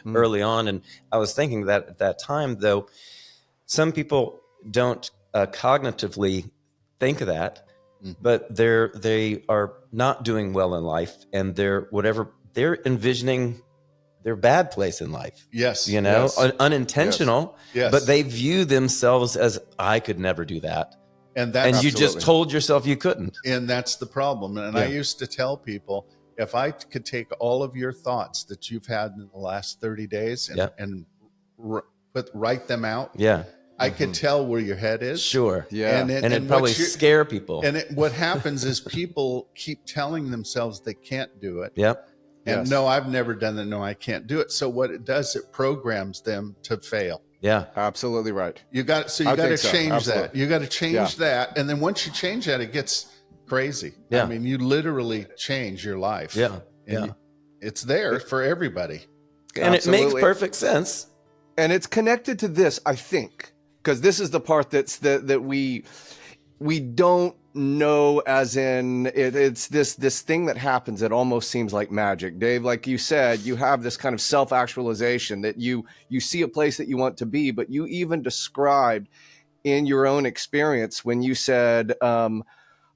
early on. And I was thinking that at that time, though, some people don't cognitively think of that, but they are not doing well in life, and they're envisioning their bad place in life. Yes. Unintentional, but they view themselves as, I could never do that. And you just told yourself you couldn't. And that's the problem. And I used to tell people, if I could take all of your thoughts that you've had in the last 30 days and write them out, I could tell where your head is. Sure. Yeah. And it'd probably scare people. And what happens is people keep telling themselves they can't do it. Yep. And no, I've never done that. No, I can't do it. So what it does, it programs them to fail. Yeah, absolutely right. You got to change that. You got to change that. And then once you change that, it gets crazy. Yeah. I mean, you literally change your life. Yeah. And it's there for everybody. And it makes perfect sense. And it's connected to this, I think, because this is the part that we don't know, as in it's this thing that happens that almost seems like magic. Dave, like you said, you have this kind of self-actualization that you see a place that you want to be, but you even described in your own experience when you said,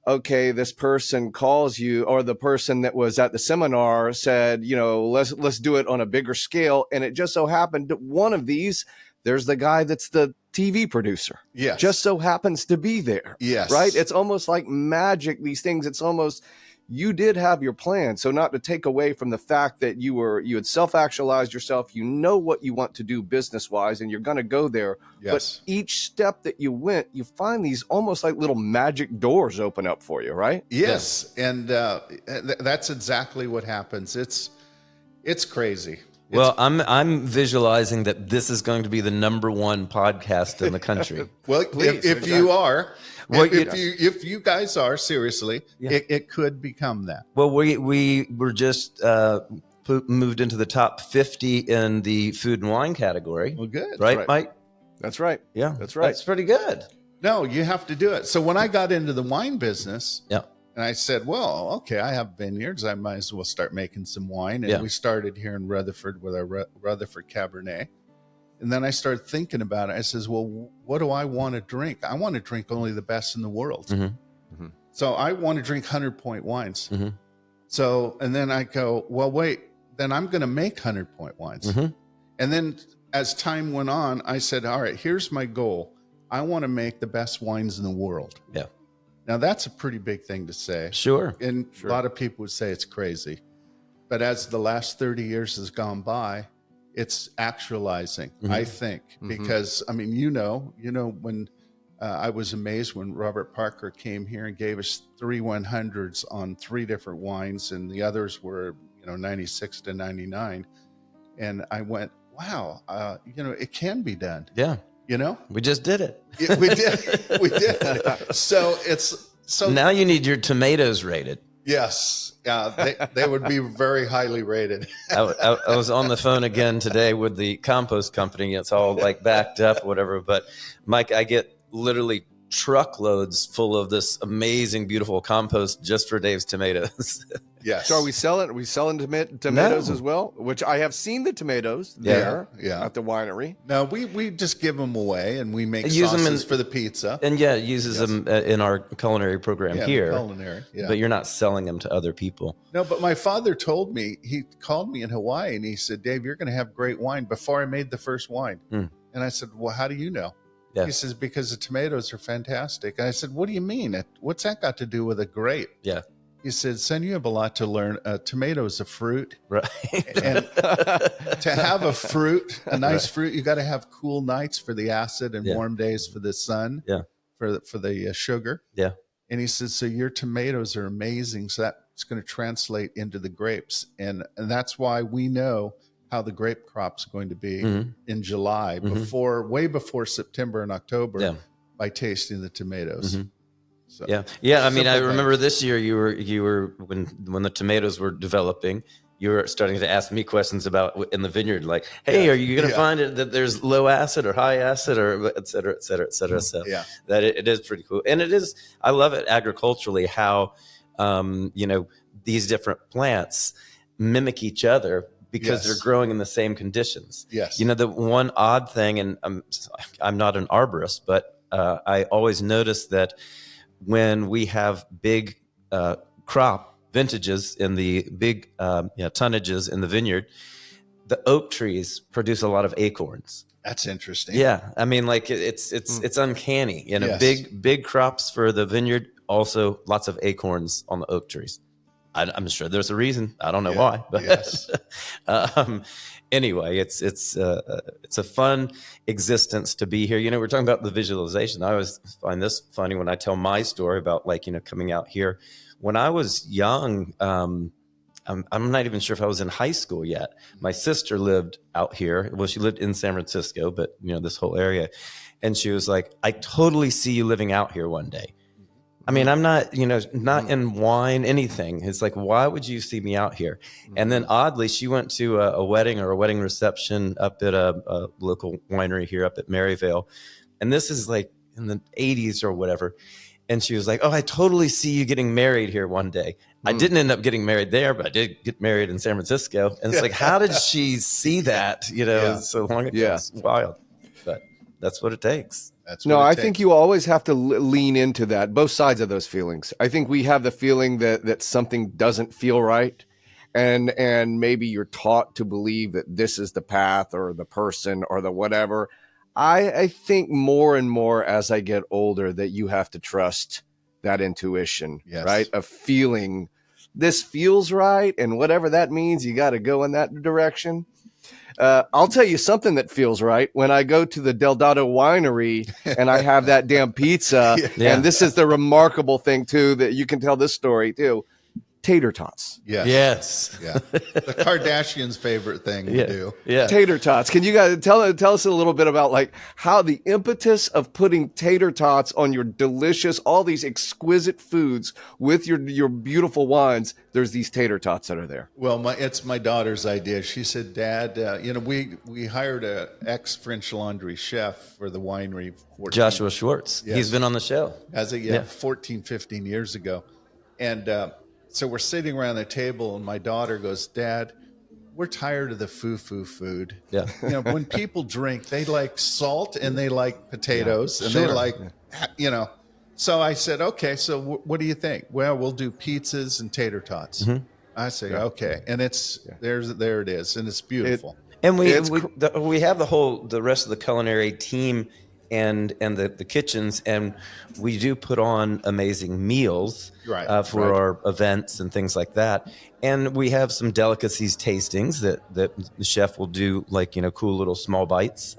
okay, this person calls you, or the person that was at the seminar said, let's do it on a bigger scale. And it just so happened that one of these, there's the guy that's the TV producer. Yes. Just so happens to be there. Yes. Right? It's almost like magic, these things. It's almost, you did have your plan. So not to take away from the fact that you had self-actualized yourself, what you want to do business-wise, and you're going to go there. Yes. But each step that you went, you find these almost like little magic doors open up for you, right? Yes. Yeah. And that's exactly what happens. It's crazy. Well, I'm visualizing that this is going to be the #1 podcast in the country. Well, if you are, if you guys are, seriously, it could become that. Well, we were just moved into the top 50 in the food and wine category. Well, good. Right, Mike? That's right. Yeah, that's right. That's pretty good. No, you have to do it. So when I got into the wine business, and I said, well, okay, I have vineyards. I might as well start making some wine. And we started here in Rutherford with our Rutherford Cabernet. And then I started thinking about it. I says, well, what do I want to drink? I want to drink only the best in the world. Mm-hmm. Mm-hmm. So I want to drink 100-point wines. Mm-hmm. So, and then I go, well, wait, then I'm going to make 100-point wines. Mm-hmm. And then as time went on, I said, all right, here's my goal. I want to make the best wines in the world. Yeah. Now, that's a pretty big thing to say. Sure. And a lot of people would say it's crazy. But as the last 30 years has gone by, it's actualizing, I think. Because, I mean, when I was amazed when Robert Parker came here and gave us 3 100s on 3 different wines, and the others were, 96 to 99. And I went, wow, it can be done. Yeah. We just did it. We did. We did. So now you need your tomatoes rated. Yes. They would be very highly rated. I was on the phone again today with the compost company. It's all like backed up, whatever. But Mike, I get literally truckloads full of this amazing, beautiful compost just for Dave's tomatoes. Yes. So are we selling tomatoes as well? Which I have seen the tomatoes there at the winery. No, we just give them away, and we make sauces for the pizza. And uses them in our culinary program here. Culinary, But you're not selling them to other people. No, but my father told me, he called me in Hawaii, and he said, Dave, you're going to have great wine before I made the first wine. And I said, well, how do you know? Yeah. He says, because the tomatoes are fantastic. And I said, what do you mean? What's that got to do with a grape? Yeah. He said, son, you have a lot to learn. Tomato is a fruit. Right. And to have a fruit, a nice fruit, you got to have cool nights for the acid and warm days for the sun, for the sugar. Yeah. And he said, so your tomatoes are amazing. So that it's going to translate into the grapes. And that's why we know how the grape crop's going to be in July, way before September and October, by tasting the tomatoes. So, yeah. I mean, I remember this year you were when the tomatoes were developing, you were starting to ask me questions about in the vineyard, like, hey, are you going to find it that there's low acid or high acid or et cetera, et cetera, et cetera. So that it is pretty cool. And it is, I love it agriculturally, how, these different plants mimic each other because they're growing in the same conditions. Yes. The one odd thing, and I'm not an arborist, but I always notice that when we have big crop vintages in the big tonnages in the vineyard, the oak trees produce a lot of acorns. That's interesting. Yeah, I mean, like it's uncanny. Big crops for the vineyard, also lots of acorns on the oak trees. I'm sure there's a reason. I don't know why, but anyway, it's a fun existence to be here. We're talking about the visualization. I always find this funny when I tell my story about coming out here. When I was young, I'm not even sure if I was in high school yet. My sister lived out here. Well, she lived in San Francisco, but this whole area, and she was like, "I totally see you living out here one day." I mean, I'm not, not in wine, anything. It's like, why would you see me out here? And then oddly, she went to a wedding or a wedding reception up at a local winery here up at Maryvale. And this is like in the 80s or whatever. And she was like, oh, I totally see you getting married here one day. I didn't end up getting married there, but I did get married in San Francisco. And it's like, how did she see that, so long ago? It's wild. But that's what it takes. I think you always have to lean into that, both sides of those feelings. I think we have the feeling that something doesn't feel right, and maybe you're taught to believe that this is the path or the person or the whatever. I think more and more as I get older that you have to trust that intuition, right? Of feeling this feels right, and whatever that means, you got to go in that direction. I'll tell you something that feels right when I go to the Dotto winery and I have that damn pizza. And this is the remarkable thing too, that you can tell this story too. Tater tots. Yes. Yeah. The Kardashians' favorite thing to do. Yeah. Tater tots. Can you guys tell us a little bit about how the impetus of putting tater tots on your delicious, all these exquisite foods with your beautiful wines, there's these tater tots that are there. Well, it's my daughter's idea. She said, Dad, we hired a ex-French Laundry chef for the winery. Joshua Schwartz. Yes. He's been on the show. 14, 15 years ago. And so we're sitting around the table, and my daughter goes, Dad, we're tired of the foo-foo food. Yeah. When people drink, they like salt and they like potatoes and they like, So I said, okay, so what do you think? Well, we'll do pizzas and tater tots. I say, okay. And there it is. And it's beautiful. And we have the rest of the culinary team and the kitchens, and we do put on amazing meals for our events and things like that. And we have some delicacies tastings that the chef will do, cool little small bites.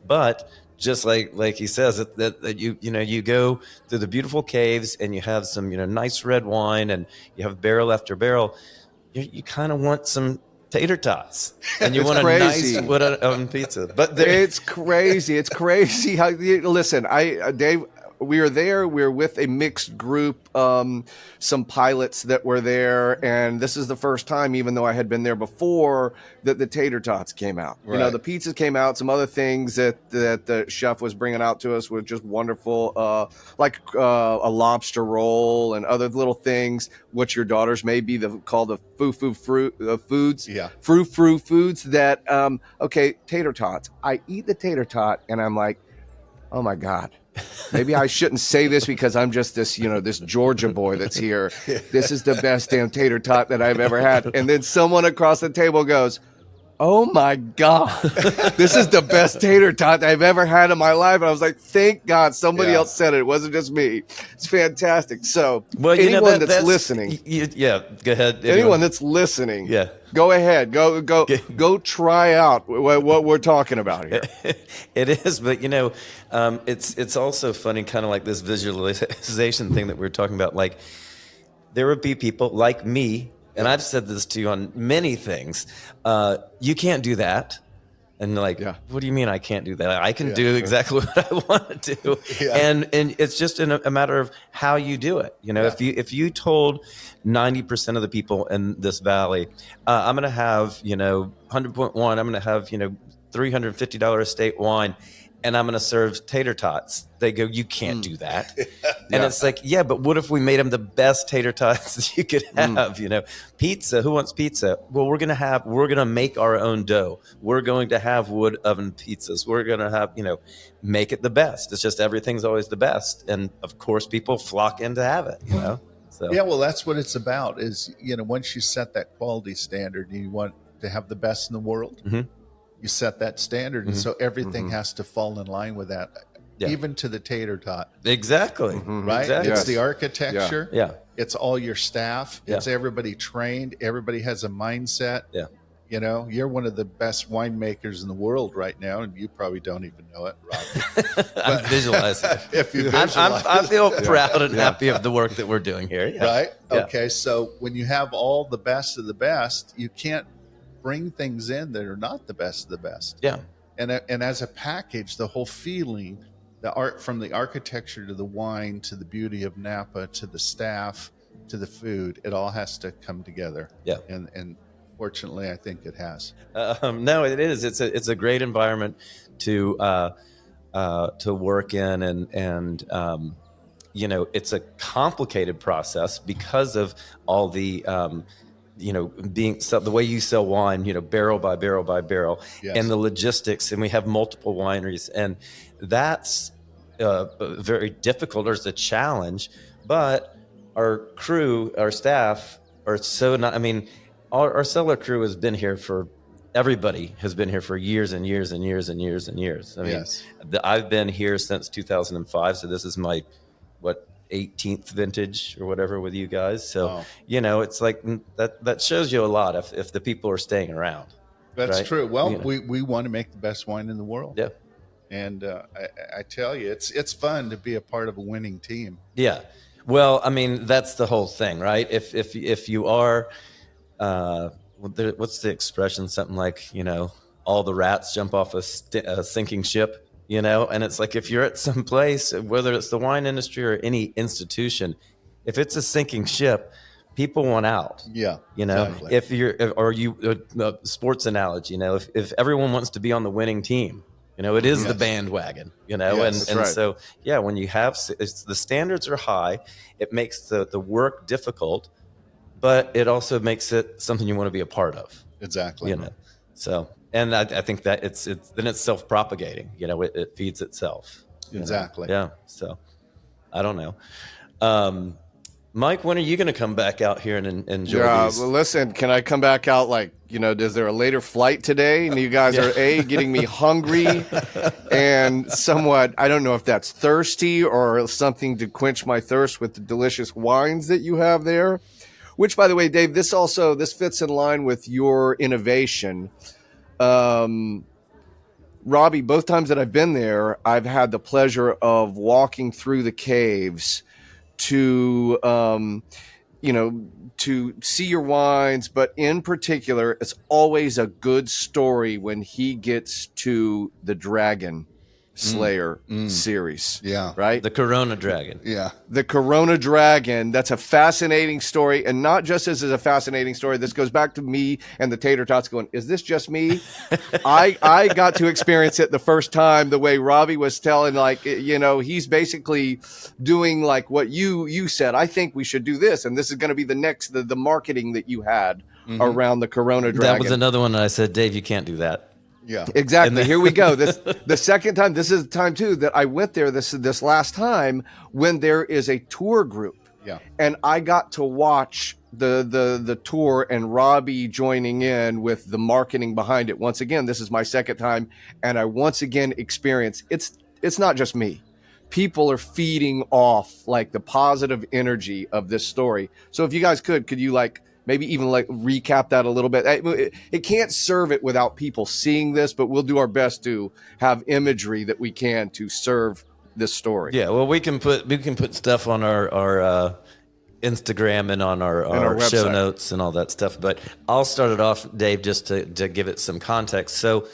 But just like he says, that you go through the beautiful caves and you have some nice red wine and you have barrel after barrel. You kind of want some tater tots, and you want a nice wood pizza. But it's crazy. It's crazy how listen. Dave, we were there. We were with a mixed group, some pilots that were there, and this is the first time, even though I had been there before, that the tater tots came out. Right. The pizzas came out. Some other things that the chef was bringing out to us were just wonderful, like a lobster roll and other little things. What your daughters may be called the foo-foo foods. Yeah. Frou-frou foods that, tater tots. I eat the tater tot, and I'm like, oh my God. Maybe I shouldn't say this because I'm just this Georgia boy that's here. This is the best damn tater tot that I've ever had. And then someone across the table goes, oh my God, this is the best tater tot I've ever had in my life. And I was like, thank God somebody else said it. It wasn't just me. It's fantastic. So anyone that's listening. Go ahead. Anyone that's listening. Go ahead. Go try out what we're talking about here. It is, but it's also funny, kind of like this visualization thing that we were talking about. Like there would be people like me, and I've said this to you on many things. You can't do that. And like, what do you mean I can't do that? I can do exactly what I want to do. And it's just a matter of how you do it. You know, if you told 90% of the people in this valley, I'm going to have, 100.1, I'm going to have, $350 estate wine, and I'm going to serve tater tots. They go, you can't do that. And it's like, yeah, but what if we made them the best tater tots that you could have? Pizza. Who wants pizza? Well, we're going to make our own dough. We're going to have wood oven pizzas. We're going to have, make it the best. It's just everything's always the best. And of course, people flock in to have it, So. Yeah, well, that's what it's about is, once you set that quality standard and you want to have the best in the world, you set that standard. And so everything has to fall in line with that, even to the tater tot. Exactly. Right? Exactly. It's the architecture. Yeah. It's all your staff. It's everybody trained. Everybody has a mindset. Yeah. You're one of the best winemakers in the world right now, and you probably don't even know it, Robbie. I'm visualizing it. If you visualize I feel proud and happy of the work that we're doing here. Yeah. Right? Yeah. Okay, so when you have all the best of the best, you can't bring things in that are not the best of the best. Yeah. And as a package, the whole feeling, the art, from the architecture to the wine to the beauty of Napa to the staff to the food, it all has to come together. Yeah. And fortunately, I think it has. No, it is. It's a great environment to work in, and it's a complicated process because of all the the way you sell wine, barrel by barrel by barrel, and the logistics. And we have multiple wineries, and that's very difficult, or it's a challenge. But our crew, our staff are so not. I mean, our cellar crew has been here for. Everybody has been here for years and years and years and years and years. I mean, I've been here since 2005, so this is my 18th vintage or whatever with you guys. So, it's like that shows you a lot if the people are staying around. That's right? true. Well, we want to make the best wine in the world. Yeah. And I tell you, it's fun to be a part of a winning team. Yeah. Well, I mean, that's the whole thing, right? If you are, what's the expression? Something like, all the rats jump off a sinking ship. And it's like, if you're at some place, whether it's the wine industry or any institution, if it's a sinking ship, people want out. Yeah. Exactly. If you're, sports analogy, if everyone wants to be on the winning team, it is the bandwagon, so, when you have, the standards are high, it makes the work difficult, but it also makes it something you want to be a part of. Exactly. So. And I think that it's self-propagating. It feeds itself. Exactly. Yeah. So I don't know. Mike, when are you going to come back out here and enjoy these? Well, listen, can I come back out is there a later flight today? And you guys are getting me hungry and somewhat, I don't know if that's thirsty or something to quench my thirst with the delicious wines that you have there. Which, by the way, Dave, this fits in line with your innovation. Robbie, both times that I've been there, I've had the pleasure of walking through the caves to see your wines, but in particular, it's always a good story when he gets to the Dragon Slayer series. Yeah. Right? The Corona Dragon. Yeah. The Corona Dragon. That's a fascinating story. And not just as a fascinating story. This goes back to me and the tater tots going, is this just me? I got to experience it the first time the way Robbie was telling, he's basically doing like what you said. I think we should do this. And this is going to be the marketing that you had around the Corona Dragon. That was another one that I said, Dave, you can't do that. Yeah, exactly. Here we go. The second time. This is the time too that I went there. This last time when there is a tour group. Yeah, and I got to watch the tour and Robbie joining in with the marketing behind it. Once again, this is my second time, and I once again experienced it's not just me. People are feeding off like the positive energy of this story. So if you guys could you maybe even recap that a little bit. It can't serve it without people seeing this, but we'll do our best to have imagery that we can to serve this story. Yeah, well, we can put stuff on our Instagram and on our our show website. notes and all that stuff. But I'll start it off, Dave, just to give it some context. So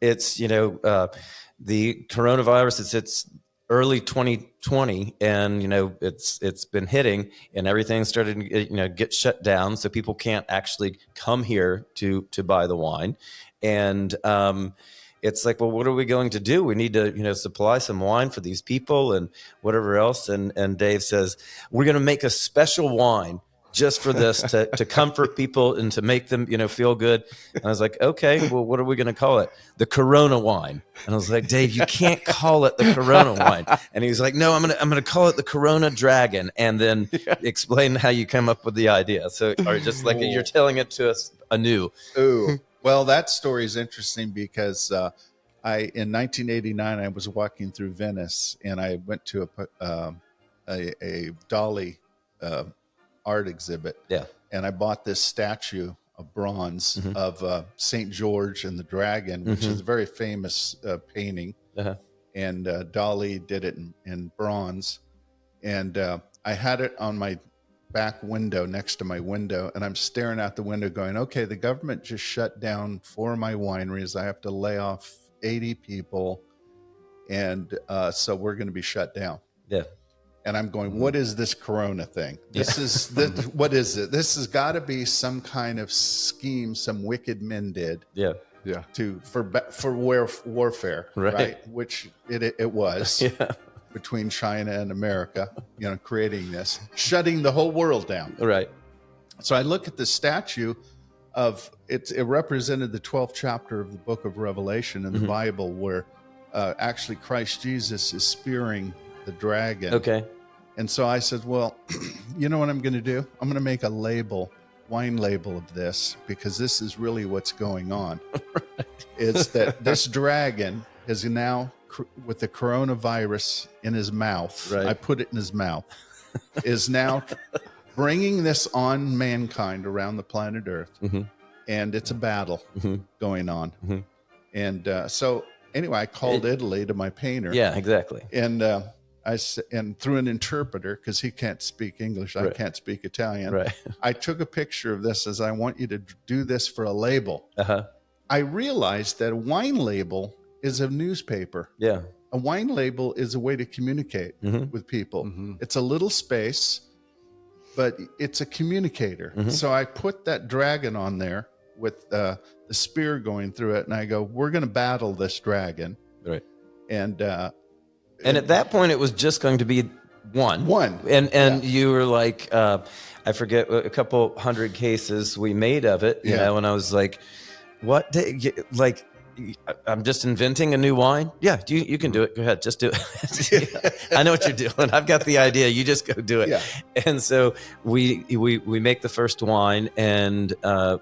it's, the coronavirus, it's early 2020, and it's been hitting, and everything started to get shut down, so people can't actually come here to buy the wine. And it's like, well, what are we going to do? We need to supply some wine for these people and whatever else. And Dave says, we're going to make a special wine just for this, to comfort people and to make them feel good. And I was like, okay, well, what are we going to call it? The Corona wine. And I was like, Dave, you can't call it the Corona wine. And he was like, no, I'm gonna call it the Corona Dragon, and then explain how you come up with the idea. So, or just like you're telling it to us anew. Ooh, well, that story is interesting because in 1989 I was walking through Venice, and I went to a Dali art exhibit. Yeah. And I bought this statue of bronze of St. George and the Dragon, which is a very famous painting. And Dali did it in bronze. And I had it on my back window next to my window, and I'm staring out the window going, okay, the government just shut down 4 of my wineries. I have to lay off 80 people. And so we're going to be shut down. Yeah. And I'm going, what is this Corona thing? This is what is it? This has got to be some kind of scheme some wicked men did. Yeah. Yeah. For warfare, right? Which it was between China and America, creating this, shutting the whole world down. Right. So I look at the statue of it represented the 12th chapter of the book of Revelation in the Bible, where actually Christ Jesus is spearing the dragon. Okay. And so I said, well, you know what I'm going to do? I'm going to make a wine label of this, because this is really what's going on. It's that this dragon is now, with the coronavirus in his mouth, I put it in his mouth, is now bringing this on mankind around the planet Earth. And it's a battle going on. And so anyway, I called Italy to my painter. Yeah, exactly. And and through an interpreter, because he can't speak English, I can't speak Italian. I took a picture of this as, I want you to do this for a label. I realized that a wine label is a newspaper. Yeah. A wine label is a way to communicate with people. It's a little space, but it's a communicator. So I put that dragon on there with the spear going through it, and I go, we're going to battle this dragon. Right. And at that point, it was just going to be one. And you were like, I forget, a couple hundred cases we made of it, you know, and I was like, what? Like, I'm just inventing a new wine? Yeah, you can do it. Go ahead, just do it. I know what you're doing. I've got the idea. You just go do it. Yeah. And so we make the first wine, and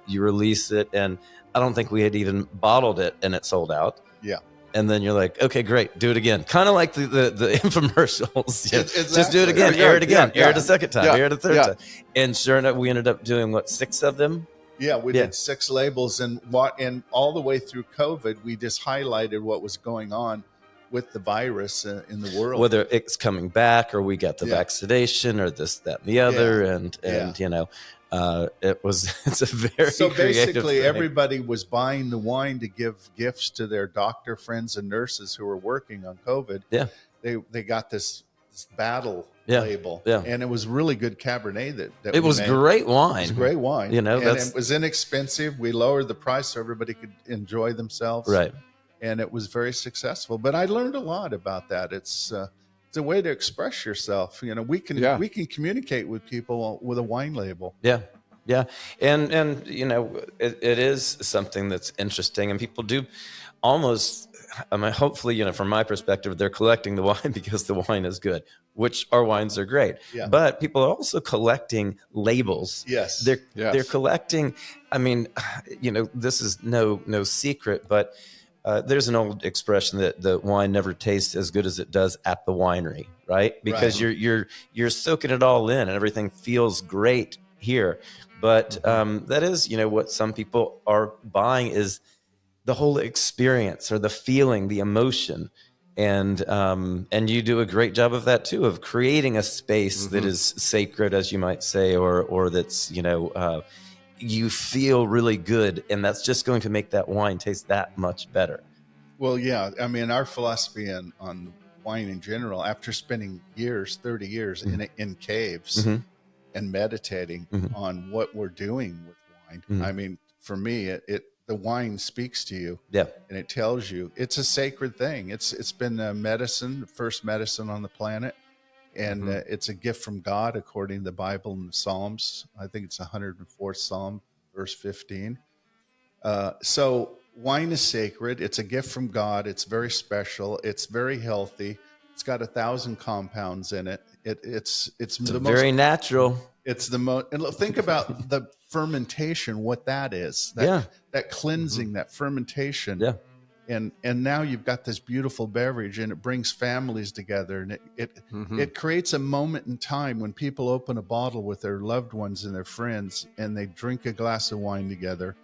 you release it, and I don't think we had even bottled it, and it sold out. Yeah. And then you're like, okay, great, do it again. Kind of like the infomercials. Exactly. Just do it again, air it again, air it a second time, air it a third time. And sure enough, we ended up doing, 6 of them? Yeah, we did 6 labels, and all the way through COVID, we just highlighted what was going on with the virus in the world. Whether it's coming back, or we got the vaccination, or this, that, and the other, and you know, it's a very so basically thing. Everybody was buying the wine to give gifts to their doctor friends and nurses who were working on COVID. Yeah, they got this battle label, and it was really good Cabernet that it was made. Great wine. It was great wine, you know, and it was inexpensive. We lowered the price so everybody could enjoy themselves, right? And it was very successful. But I learned a lot about that. It's a way to express yourself. You know, we can communicate with people with a wine label. Yeah. Yeah. And you know, it is something that's interesting, and people do almost, I mean, hopefully, you know, from my perspective, they're collecting the wine because the wine is good, which our wines are great. Yeah. But people are also collecting labels. Yes. They're collecting, I mean, you know, this is no secret, but there's an old expression that the wine never tastes as good as it does at the winery, right? Because you're soaking it all in, and everything feels great here. But that is, you know, what some people are buying is the whole experience, or the feeling, the emotion. And you do a great job of that too, of creating a space that is sacred, as you might say, or that's, you feel really good, and that's just going to make that wine taste that much better. Well, yeah. I mean, our philosophy on wine in general, after spending 30 years in caves and meditating on what we're doing with wine. I mean, for me, the wine speaks to you, and it tells you it's a sacred thing. It's been a medicine, the first medicine on the planet, and it's a gift from God according to the Bible and the Psalms. I think it's 104th Psalm, verse 15. So wine is sacred. It's a gift from God. It's very special. It's very healthy. It's got 1,000 compounds in it. It's very natural. It's the most. And think about the fermentation. What that is. That cleansing. That fermentation. Yeah. And now you've got this beautiful beverage, and it brings families together, and it creates a moment in time when people open a bottle with their loved ones and their friends, and they drink a glass of wine together.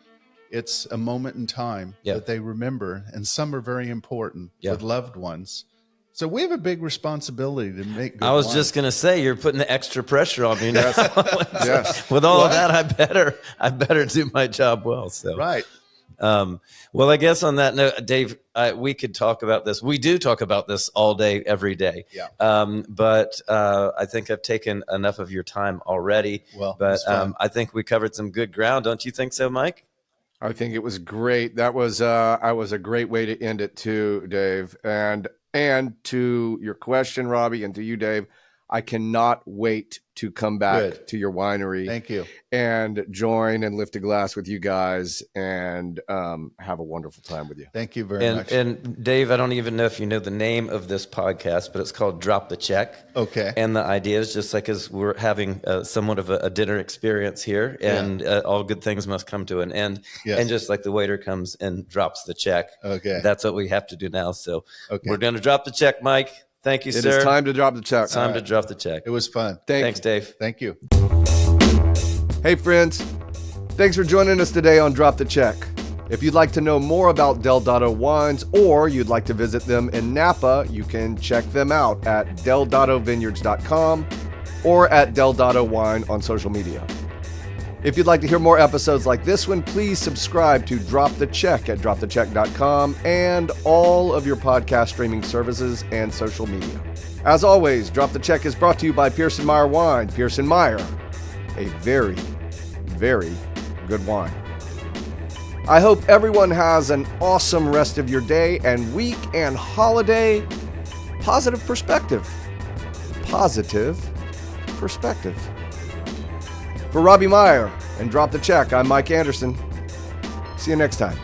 It's a moment in time that they remember, and some are very important with loved ones. So we have a big responsibility to make good I was wine. just going to say, you're putting the extra pressure on me now. Yes. With all of that, I better do my job well. So Right. Well, I guess on that note, Dave, we could talk about this. We do talk about this all day, every day. Yeah. But I think I've taken enough of your time already. Well, but I think we covered some good ground. Don't you think so, Mike? I think it was great. That was a great way to end it too, Dave. And to your question, Robbie, and to you, Dave, I cannot wait to come back to your winery. Thank you. And join and lift a glass with you guys and have a wonderful time with you. Thank you very much. And Dave, I don't even know if you know the name of this podcast, but it's called Drop the Check. Okay. And the idea is just like as we're having somewhat of a dinner experience here, and all good things must come to an end. Yes. And just like the waiter comes and drops the check. Okay. That's what we have to do now. So we're going to drop the check, Mike. Thank you, sir. It is time to drop the check. It's time to drop the check. It was fun. Thanks, Dave. Thank you. Hey, friends. Thanks for joining us today on Drop the Check. If you'd like to know more about Del Dotto wines, or you'd like to visit them in Napa, you can check them out at deldottovineyards.com or at Del Dotto Wine on social media. If you'd like to hear more episodes like this one, please subscribe to Drop the Check at dropthecheck.com and all of your podcast streaming services and social media. As always, Drop the Check is brought to you by Pearson Meyer Wine. Pearson Meyer, a very, very good wine. I hope everyone has an awesome rest of your day and week and holiday. Positive perspective. Positive perspective. For Robbie Meyer and Drop the Check, I'm Mike Anderson. See you next time.